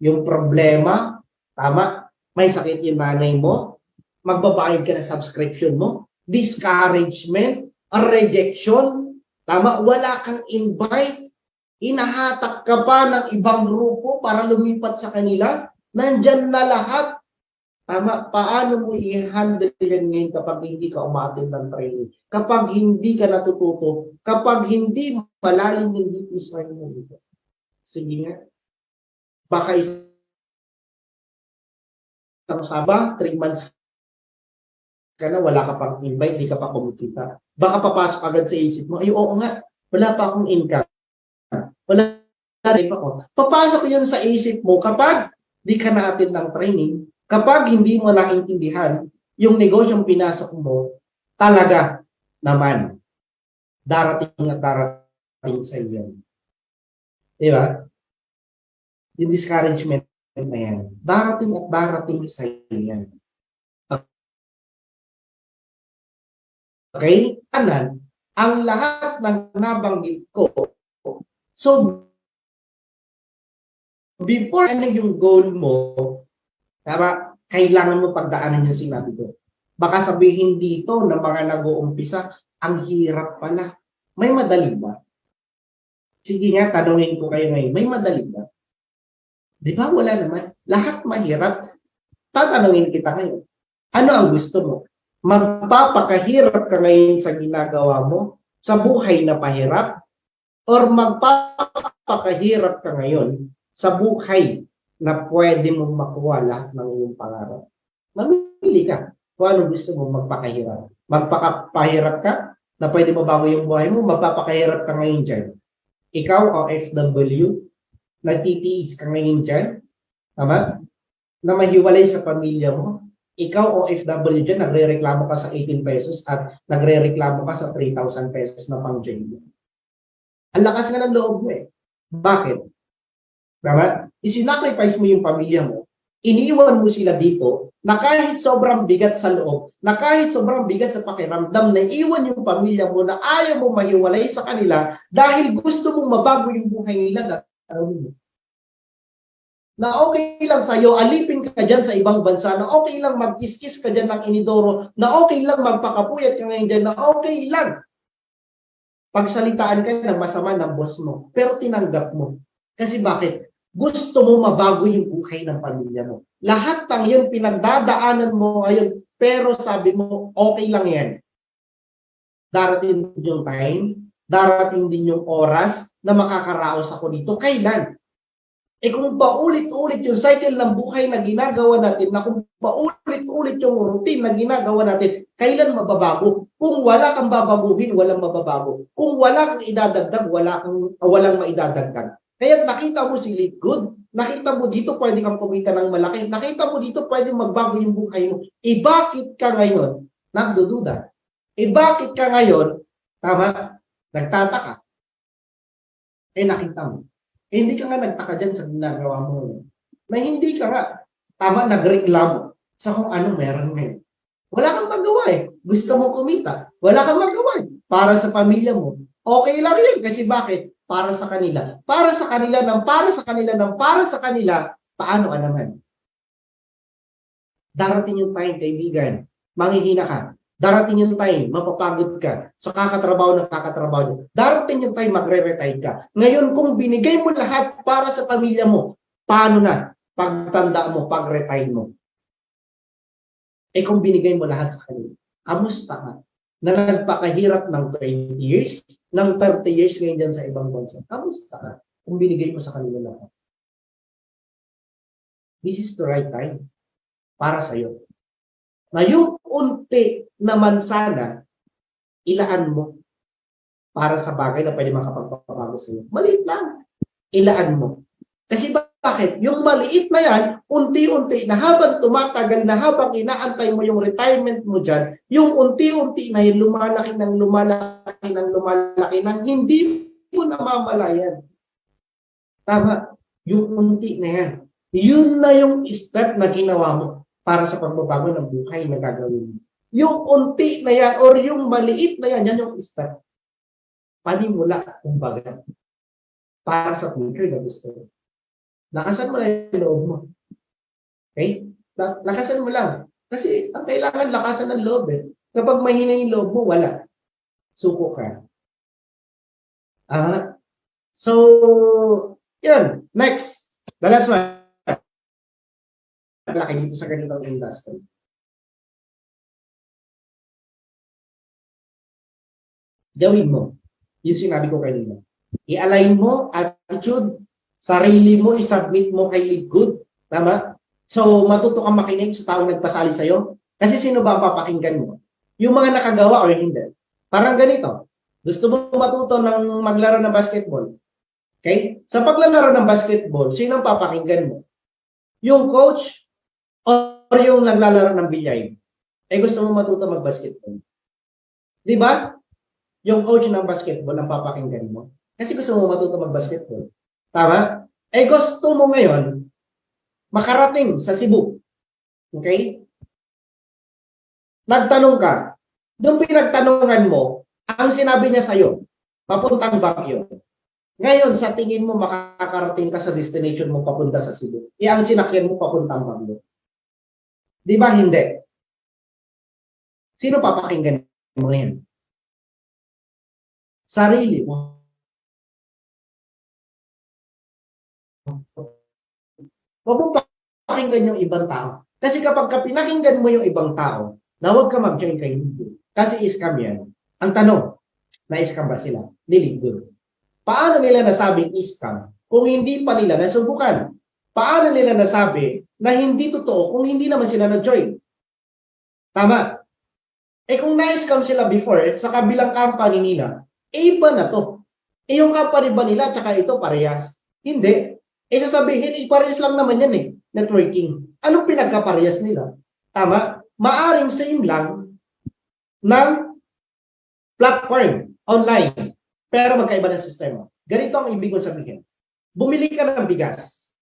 Yung problema, tama, may sakit yung nanay mo, magbabayad ka ng subscription mo, discouragement, rejection, tama, wala kang invite, inahatak ka pa ng ibang grupo para lumipat sa kanila, nandyan na lahat. Tama, paano mo i-handle yan ngayon kapag hindi ka umattend ng training? Kapag hindi ka natututo, kapag hindi malalim yung deep design mo dito. Sige nga, baka isang saba, 3 months ka na, wala ka pang invite, hindi ka pa kumikita. Baka papasok agad sa isip mo, ay oo nga, wala pa akong income. Wala rin ako. Papasok yun sa isip mo kapag di ka na-attend ng training, kapag hindi mo naintindihan yung negosyong pinasok mo, talaga naman, darating at darating sa iyo. Di ba? Yung discouragement na yan, darating at darating sa iyo yan. Okay? Kanan, ang lahat ng nabanggit ko, so, before ano yung goal mo, tama, kailangan mo pagdaanan yung sinabi ko. Baka sabihin dito ng mga nag-uumpisa, ang hirap pala. May madali ba? Sige nga, tanungin ko kayo ngayon, may madali ba? Di ba wala naman? Lahat mahirap. Tatanungin kita ngayon. Ano ang gusto mo? Magpapakahirap ka ngayon sa ginagawa mo, sa buhay na pahirap, or magpapakahirap ka ngayon sa buhay na pwede mong makuha lahat ng iyong pangarap. Mamili ka kung ano gusto mo magpakahirap. Magpapahirap ka na pwede mabago yung buhay mo, magpapakahirap ka ngayon dyan. Ikaw, OFW, nagtitiis ka ngayon dyan, tama? Na mahiwalay sa pamilya mo. Ikaw, OFW dyan, nagre-reklamo ka sa 18 pesos at nagre-reklamo ka sa 3,000 pesos na pang-jail. Ang lakas nga ng loob mo eh. Bakit? Tama? Isinacrifice mo yung pamilya mo, iniwan mo sila dito, na kahit sobrang bigat sa loob, na kahit sobrang bigat sa pakiramdam, na iwan yung pamilya mo na ayaw mo mahiwalay sa kanila dahil gusto mong mabago yung buhay nila. Na okay lang sa'yo, alipin ka dyan sa ibang bansa, na okay lang mag-kiskis ka dyan ng inidoro, na okay lang magpakapuyat ka ngayon dyan, na okay lang pagsalitaan ka ng masama ng boss mo, pero tinanggap mo. Kasi bakit? Gusto mo mabago yung buhay ng pamilya mo. Lahat ng yun pinagdadaanan mo ngayon, pero sabi mo, okay lang yan. Darating yung time, darating din yung oras na makakaraos ako dito. Kailan? Kung paulit-ulit yung cycle ng buhay na ginagawa natin, na kung paulit-ulit yung routine na ginagawa natin, kailan mababago? Kung wala kang babaguhin, walang mababago. Kung wala kang idadagdag, walang maidadagdag. Kaya nakita mo si Live Good, nakita mo dito pwede kang kumita ng malaki, nakita mo dito pwede magbago yung buhay mo. Bakit ka ngayon nagdududa? Bakit ka ngayon, tama, nagtataka? Nakita mo. Hindi ka nga nagtaka dyan sa ginagawa mo. Na hindi ka nga, tama, nagreklamo sa kung ano meron ngayon. Wala kang magawa eh. Gusto mo kumita. Wala kang magawa eh. Para sa pamilya mo. Okay lang yun. Kasi bakit? Para sa kanila. Para sa kanila ng para sa kanila ng para sa kanila, paano ka naman? Darating yung time, kaibigan, manghihina ka. Darating yung time, mapapagod ka. So kakatrabaho ng kakatrabaho. Darating yung time, magre-retire ka. Ngayon, kung binigay mo lahat para sa pamilya mo, paano na? Pagtanda mo, pag-retire mo. Kung binigay mo lahat sa kanila, kamusta ka? na nagpakahirap ng 20 years, ng 30 years ngayon dyan sa ibang bansa. Kamusta ka kung binigay mo sa kanila lahat? This is the right time para sa'yo. Na yung unti naman sana, ilaan mo para sa bagay na pwede makapagpapabago sa'yo. Maliit lang. Ilaan mo. Kasi bakit? Yung maliit na yan, unti-unti, na habang tumatagal, na habang inaantay mo yung retirement mo dyan, yung unti-unti na yun, lumalaki ng lumalaki ng lumalaki ng hindi mo namamalayan. Tama. Yung unti na yan. Yun na yung step na ginawa mo para sa pagbabago ng buhay na gagawin mo. Yung unti na yan or yung maliit na yan, yan yung step. Panimula, kumbaga, para sa future na gusto mo. Lakasan mo lang yung loob mo. Okay? Lakasan mo lang. Kasi ang kailangan lakasan ng loob eh. Kapag mahina yung loob mo, wala. Suko ka. So, yun. Next. The last one. Laki dito sa ganitong industry. Gawin mo. Yung sinabi ko kanina. I-align mo, attitude, sarili mo, i-submit mo kay Live Good. Tama? So, matuto kang makinig sa taong nagpasali sa'yo. Kasi sino ba papakinggan mo? Yung mga nakagawa o hindi. Parang ganito. Gusto mo matuto ng maglaro ng basketball. Okay? Sa paglalaro ng basketball, sino ang papakinggan mo? Yung coach or yung naglalaro ng bilyay? Gusto mo matuto mag-basketball. Di ba? Yung coach ng basketball ang papakinggan mo. Kasi gusto mo matuto mag-basketball. Tama? Gusto mo ngayon makarating sa Cebu. Okay? Nagtanong ka. Yung pinagtanungan mo, ang sinabi niya sa'yo, papuntang Baguio. Ngayon, sa tingin mo, makakarating ka sa destination mo papunta sa Cebu. Ang sinakyan mo papuntang Baguio. Di ba hindi? Sino papakinggan mo ngayon? Sarili mo. Huwag mo pakinggan yung ibang tao. Kasi kapag pinakinggan mo yung ibang tao, na huwag ka mag-join kay Live Good. Kasi scam yan. Ang tanong, na-scam ba sila? Ni Live Good. Paano nila nasabing scam kung hindi pa nila nasubukan? Paano nila nasabi na hindi totoo kung hindi naman sila na-join? Tama. Kung na-scam sila before, sa kabilang company nila, iba na to. Yung company ba nila, tsaka ito parehas? Hindi. Sasabihin, parehas lang naman yan networking. Anong pinagkaparehas nila? Tama? Maaring same lang ng platform online. Pero magkaiba ng sistema. Ganito ang ibig kong sabihin. Bumili ka ng bigas.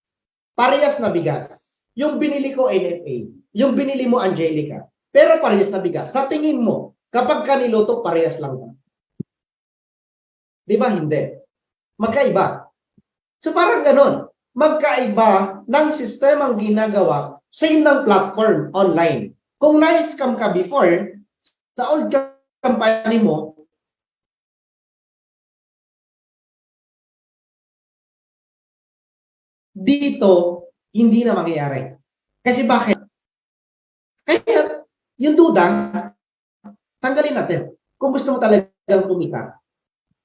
Parehas na bigas. Yung binili ko NFA. Yung binili mo Angelica. Pero parehas na bigas. Sa tingin mo, kapag kaniluto, parehas lang ba? Di ba? Hindi. Magkaiba. So parang ganon. Magkaiba ng sistemang ginagawa same ng platform online. Kung na-scam ka before, sa old company mo, dito, hindi na mangyayari. Kasi bakit? Kaya, yung duda, tanggalin natin. Kung gusto mo talagang kumita,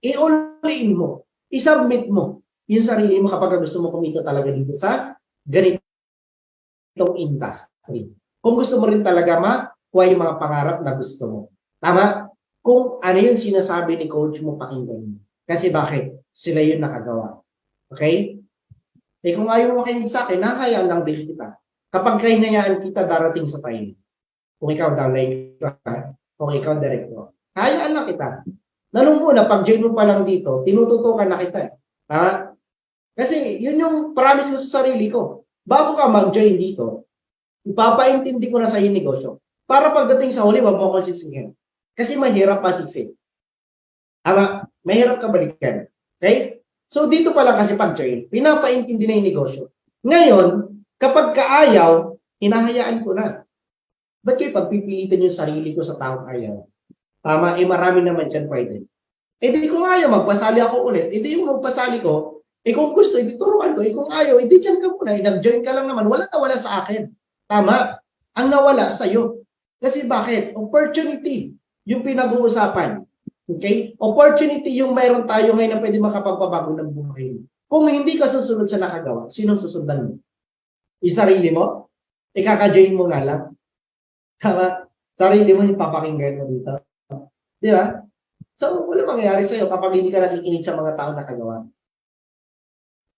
i-all-in mo, i-submit mo yung sarili mo kapag gusto mo kumita talaga dito sa ganitong industry. Kung gusto mo rin talaga makuha yung mga pangarap na gusto mo. Tama? Kung ano yung sinasabi ni coach mo, pakinggan mo. Kasi bakit? Sila yung nakagawa. Okay? Kung ayaw mo makinig sa akin, nahayaan lang din kita. Kapag kahinayaan kita, darating sa time. Kung ikaw downline ka, kung ikaw director, hayaan lang kita. Na nung una, pag join mo pa lang dito, tinututukan na kita. Ha? Kasi yun yung promise ko sa sarili ko. Bago ka mag-join dito, ipapaintindi ko na sa yung negosyo. Para pagdating sa huli, wag mo akong sisihin. Kasi mahirap masisi. Ama, mahirap ka balikan. Okay? So dito pa lang kasi pag-join, pinapaintindi na yung negosyo. Ngayon, kapag kaayaw, hinahayaan ko na. Ba't kayo pagpipilitan yung sarili ko sa taong ayaw? Tama, marami naman dyan pwede. Di kung ayaw, magpasali ako ulit. Di yung magpasali ko, kung gusto, turuan ko. Kung ayaw, dyan ka muna. Nag-join ka lang naman. Wala na wala sa akin. Tama. Ang nawala sa'yo. Kasi bakit? Opportunity. yung pinag-uusapan. Okay? Opportunity yung mayroon tayo ngayon na pwede makapagpabago ng buhay mo. Kung hindi ka susunod sa nakagawa, sino susundan mo? Yung sarili mo? Ikaka-join mo nga lang. Tama? Sarili mo yung papakinggan mo dito. Di ba? So, wala mangyayari sa'yo kapag hindi ka nakikinig sa mga tao na kagawa.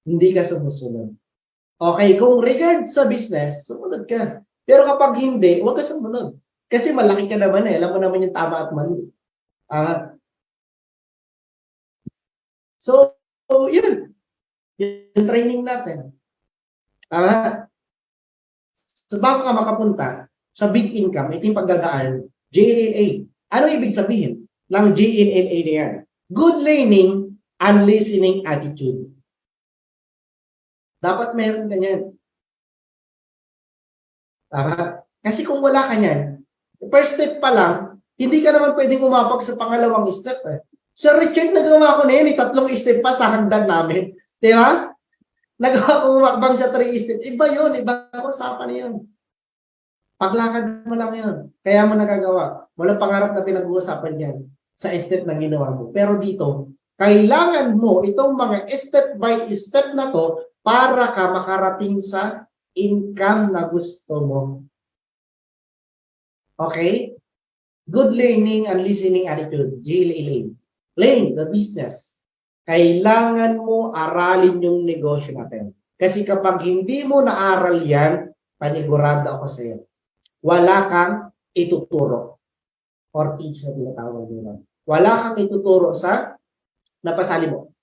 Hindi ka sumusunod. Okay, kung regard sa business, sumunod ka. Pero kapag hindi, huwag ka sumunod. Kasi malaki ka naman eh. Alam mo naman yung tama at mali. So, yun. Yung training natin. So, bago ka makapunta sa big income, ito yung pagdadaan, JLLA. Ano ibig sabihin ng JLLA na yan? Good learning and listening attitude. Dapat meron ka yan. Kasi kung wala ka yan, first step pa lang, hindi ka naman pwedeng umapag sa pangalawang step eh. Sir Richard, nagawa ko na yan, 3 step pa sa hagdan namin. Di ba? Nagawa ko umakbang sa 3 step. Iba yun, iba usapan na yun. Paglakad mo lang yun. Kaya mo nagagawa. Walang pangarap na pinag-uusapan yan sa step na ginawa mo. Pero dito, kailangan mo itong mga step by step na to para ka makarating sa income na gusto mo. Okay? Good learning and listening attitude. JLA. Lane, the business. Kailangan mo aralin yung negosyo natin. Kasi kapag hindi mo naaral yan, panigurado ako sa iyo. Wala kang ituturo. Or teach na tinatawag nila. Wala kang ituturo sa napasali mo.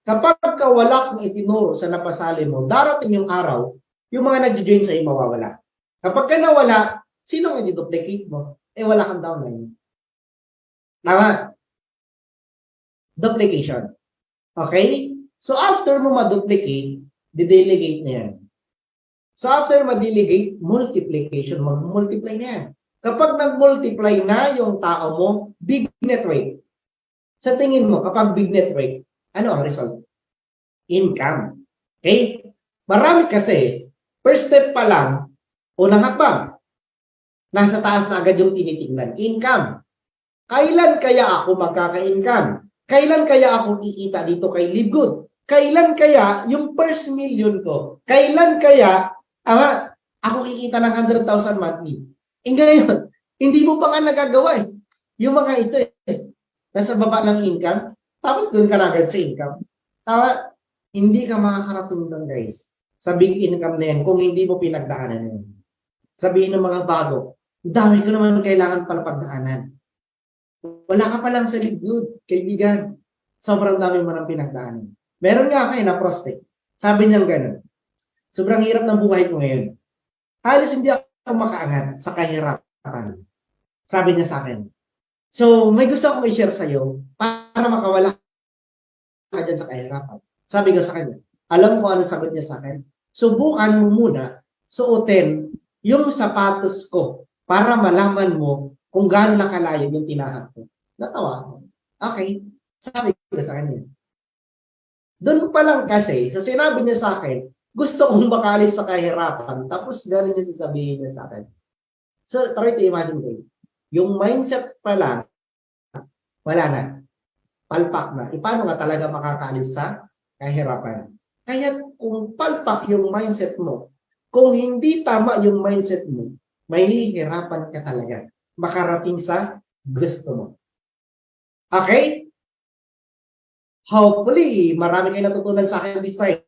Kapag wala kang itinuro sa napasali mo, darating yung araw, yung mga nag-join sa iyo mawawala. Kapag ka nawala, sino ang i-duplicate mo? Eh wala kang downline. Tama? Duplication. Okay? So after mo ma-duplicate, de-delegate na yan. So after ma-delegate, multiplication, mag-multiply na yan. Kapag nag-multiply na yung tao mo, big network. Sa tingin mo, kapag big network, ano ang result? Income. Okay? Marami kasi, first step pa lang, unang hakbang. Nasa taas na agad yung tinitingnan. Income. Kailan kaya ako magkaka-income? Kailan kaya ako kikita dito kay Live Good? Kailan kaya yung first million ko? Kailan kaya ako kikita ng 100,000 monthly? Eh ngayon, hindi mo pa nga nagagawa eh. Yung mga ito eh. Nasa baba ng income, tapos doon ka na agad sa income. Hindi ka makakarating doon guys. Sa big income na yan, kung hindi mo pinagdaanan yan. Sabihin ng mga bago, dami ko naman kailangan pala pagdaanan. Wala ka pa lang sa Live Good, kaibigan. Sobrang dami mo nang pinagdaanan. Meron nga kayo na prospect. Sabi niya gano'n. Sobrang hirap ng buhay ko ngayon. Halos hindi ako makaangat sa kahirapan. Sabi niya sa akin. So, may gusto akong i-share sa iyo para makawala ka dyan sa kahirapan. Sabi ko sa kanya, alam ko ano sagot niya sa akin. Subukan mo muna suotin yung sapatos ko para malaman mo kung gaano nakalayo yung tinahak ko. Natawa ako. Okay. Sabi ko sa kanya. Doon pa lang kasi, sa sinabi niya sa akin, gusto kong makalis sa kahirapan, tapos gano'n niya sasabihin niya sa akin. So, try to imagine ko. Yung mindset pa lang, wala na. Palpak na. Paano nga talaga makakalis sa kahirapan? Kaya kung palpak yung mindset mo, kung hindi tama yung mindset mo, may hihirapan ka talaga makarating sa gusto mo. Okay? Hopefully, marami kayo natutunan sa akin this time.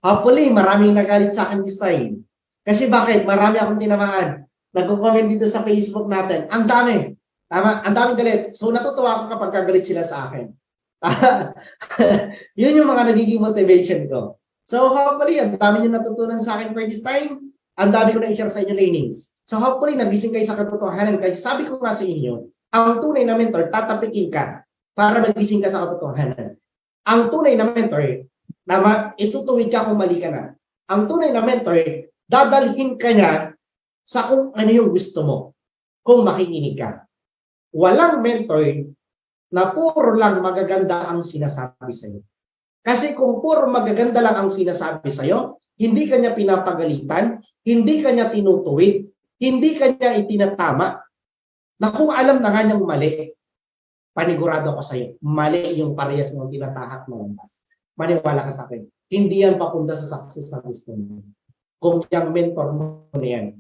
Hopefully, maraming nagalit sa akin this time. Kasi bakit? Marami akong tinamaan. Nagko-comment dito sa Facebook natin. Ang dami. Tama? Ang daming galit. So, natutuwa ako kapag kagalit sila sa akin. Yun yung mga nagiging motivation ko. So, hopefully, ang dami nyo natutunan sa akin for this time. Ang dami ko na i-share sa inyo learnings. So, hopefully, nagising kayo sa katotohanan. Kasi sabi ko nga sa inyo, ang tunay na mentor, tatapikin ka para magising ka sa katotohanan. Ang tunay na mentor, itutuwid ka kung mali ka na. Ang tunay na mentor, dadalhin ka niya sa kung ano yung gusto mo. Kung makikinig ka. Walang mentor na puro lang magaganda ang sinasabi sa iyo. Kasi kung puro magaganda lang ang sinasabi sa iyo, hindi ka niya pinapagalitan, hindi ka niya tinutuwid, hindi ka niya itinatama. na kung alam na nga niyang mali, panigurado ko sa'yo, mali yung parehas ng tinatahak mo landas. Maniwala ka sa akin. Hindi yan papunta sa success na gusto mo. Kung yung mentor mo na yan,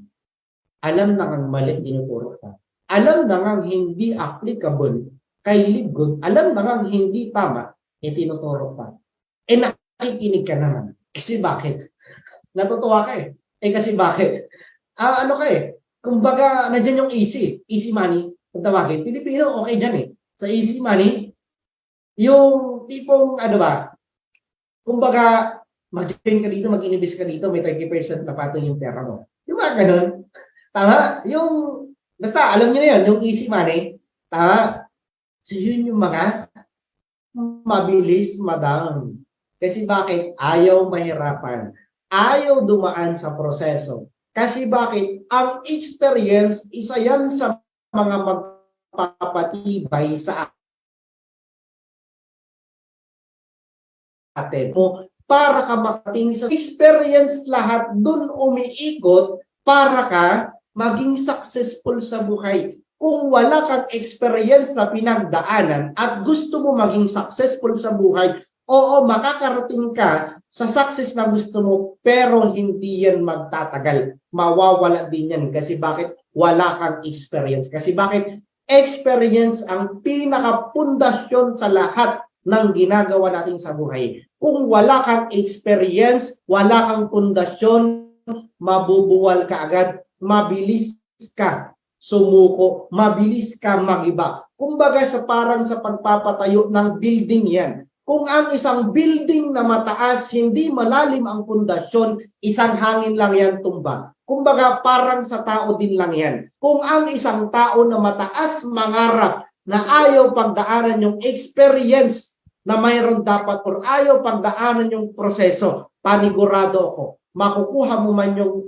alam na ngang mali tinuturo ka. Alam na ngang hindi applicable kay Libgod, alam na ngang hindi tama, tinuturo ka. Nakikinig ka naman. Kasi bakit? Natutuwa ka eh. Kasi bakit? Ano ka eh? Kumbaga, nandiyan yung easy money, kung tawagin. Pilipino, okay dyan eh. Sa easy money, yung tipong, ano ba, kumbaga, mag-join ka dito, mag-invest ka dito, may 30% na patong yung pera mo. Yung mga ganun. Tama? Yung, basta, alam niyo na yun, yung easy money, tama? So, yun yung mga mabilis, madam. Kasi bakit? Ayaw mahirapan. Ayaw dumaan sa proseso. Kasi bakit? Ang experience, isa yan sa mga magpapatibay sa atin mo para ka makating sa experience lahat dun umiikot para ka maging successful sa buhay. Kung wala kang experience na pinagdaanan at gusto mo maging successful sa buhay, oo, makakarating ka sa success na gusto mo, pero hindi yan magtatagal. Mawawala din yan. Kasi bakit? Wala kang experience. Kasi bakit? Experience ang pinakapundasyon sa lahat ng ginagawa natin sa buhay. Kung wala kang experience, wala kang pundasyon, mabubuwal ka agad, mabilis ka sumuko, mabilis ka magiba. Kumbaga parang sa pagpapatayo ng building yan. Kung ang isang building na mataas, hindi malalim ang pundasyon, isang hangin lang yan tumba. Kumbaga parang sa tao din lang yan. Kung ang isang tao na mataas mangarap, na ayaw pagdaanan yung experience na mayroon dapat or ayaw pagdaanan yung proseso, panigurado ako, makukuha mo man yung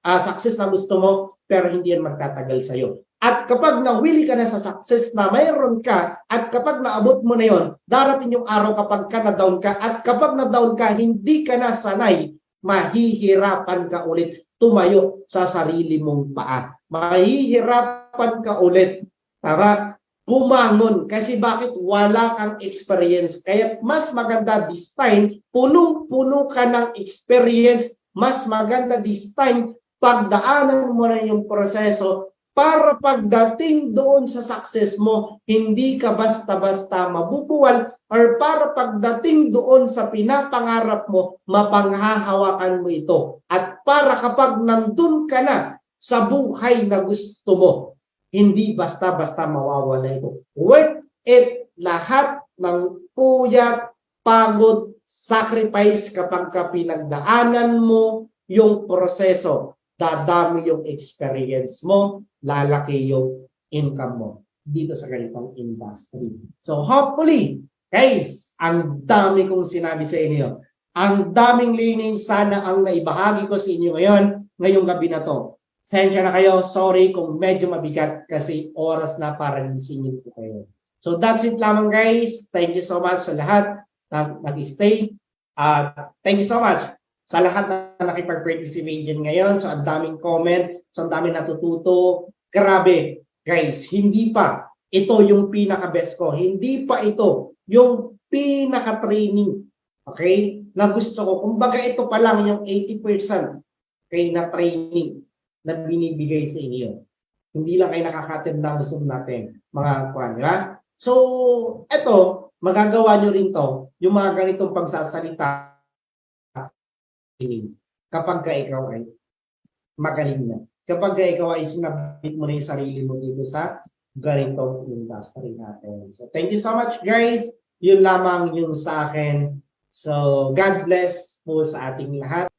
success na gusto mo, pero hindi yan magtatagal sa'yo. At kapag nawili ka na sa success na mayroon ka, at kapag naabot mo na yon, darating yung araw kapag ka na-down ka, at kapag na-down ka, hindi ka na sanay, mahihirapan ka ulit tumayo sa sarili mong paa. Mahihirapan ka ulit, tama? Bumangon. Kasi bakit? Wala kang experience. Kaya mas maganda this time, punong-puno ka ng experience, mas maganda this time, pagdaanan mo na yung proseso para pagdating doon sa success mo, hindi ka basta-basta mabubuwal or para pagdating doon sa pinapangarap mo, mapanghahawakan mo ito. At para kapag nandun ka na sa buhay na gusto mo, hindi basta-basta mawawala ito. Worth it, lahat ng puyat, pagod, sacrifice kapag ka pinagdaanan mo yung proseso, dadami yung experience mo, lalaki yung income mo dito sa ganitong industry. So hopefully, guys, ang dami kong sinabi sa inyo. Ang daming learning sana ang naibahagi ko sa inyo ngayong gabi na to. Sensya na kayo, sorry kung medyo mabigat kasi oras na para nisingin ko kayo. So that's it lamang guys. Thank you so much sa lahat na nag-stay. Thank you so much sa lahat na nakipag-participate din ngayon. So ang daming comment, so ang daming natututo. Grabe guys, hindi pa ito yung pinaka-best ko. Hindi pa ito yung pinaka-training. Okay? Na gusto ko. Kumbaga ito pa lang yung 80% kay na training na binibigay sa inyo. Hindi lang kayo nakakatid na gusto natin, mga kwan, di ba? So, eto, magagawa nyo rin to, yung mga ganitong pagsasalita kapag ka ikaw ay magaling na. Kapag ka ikaw ay sinabit mo na yung sarili mo dito sa ganitong industry natin. So, thank you so much, guys. Yun lamang yung sa akin. So, God bless po sa ating lahat.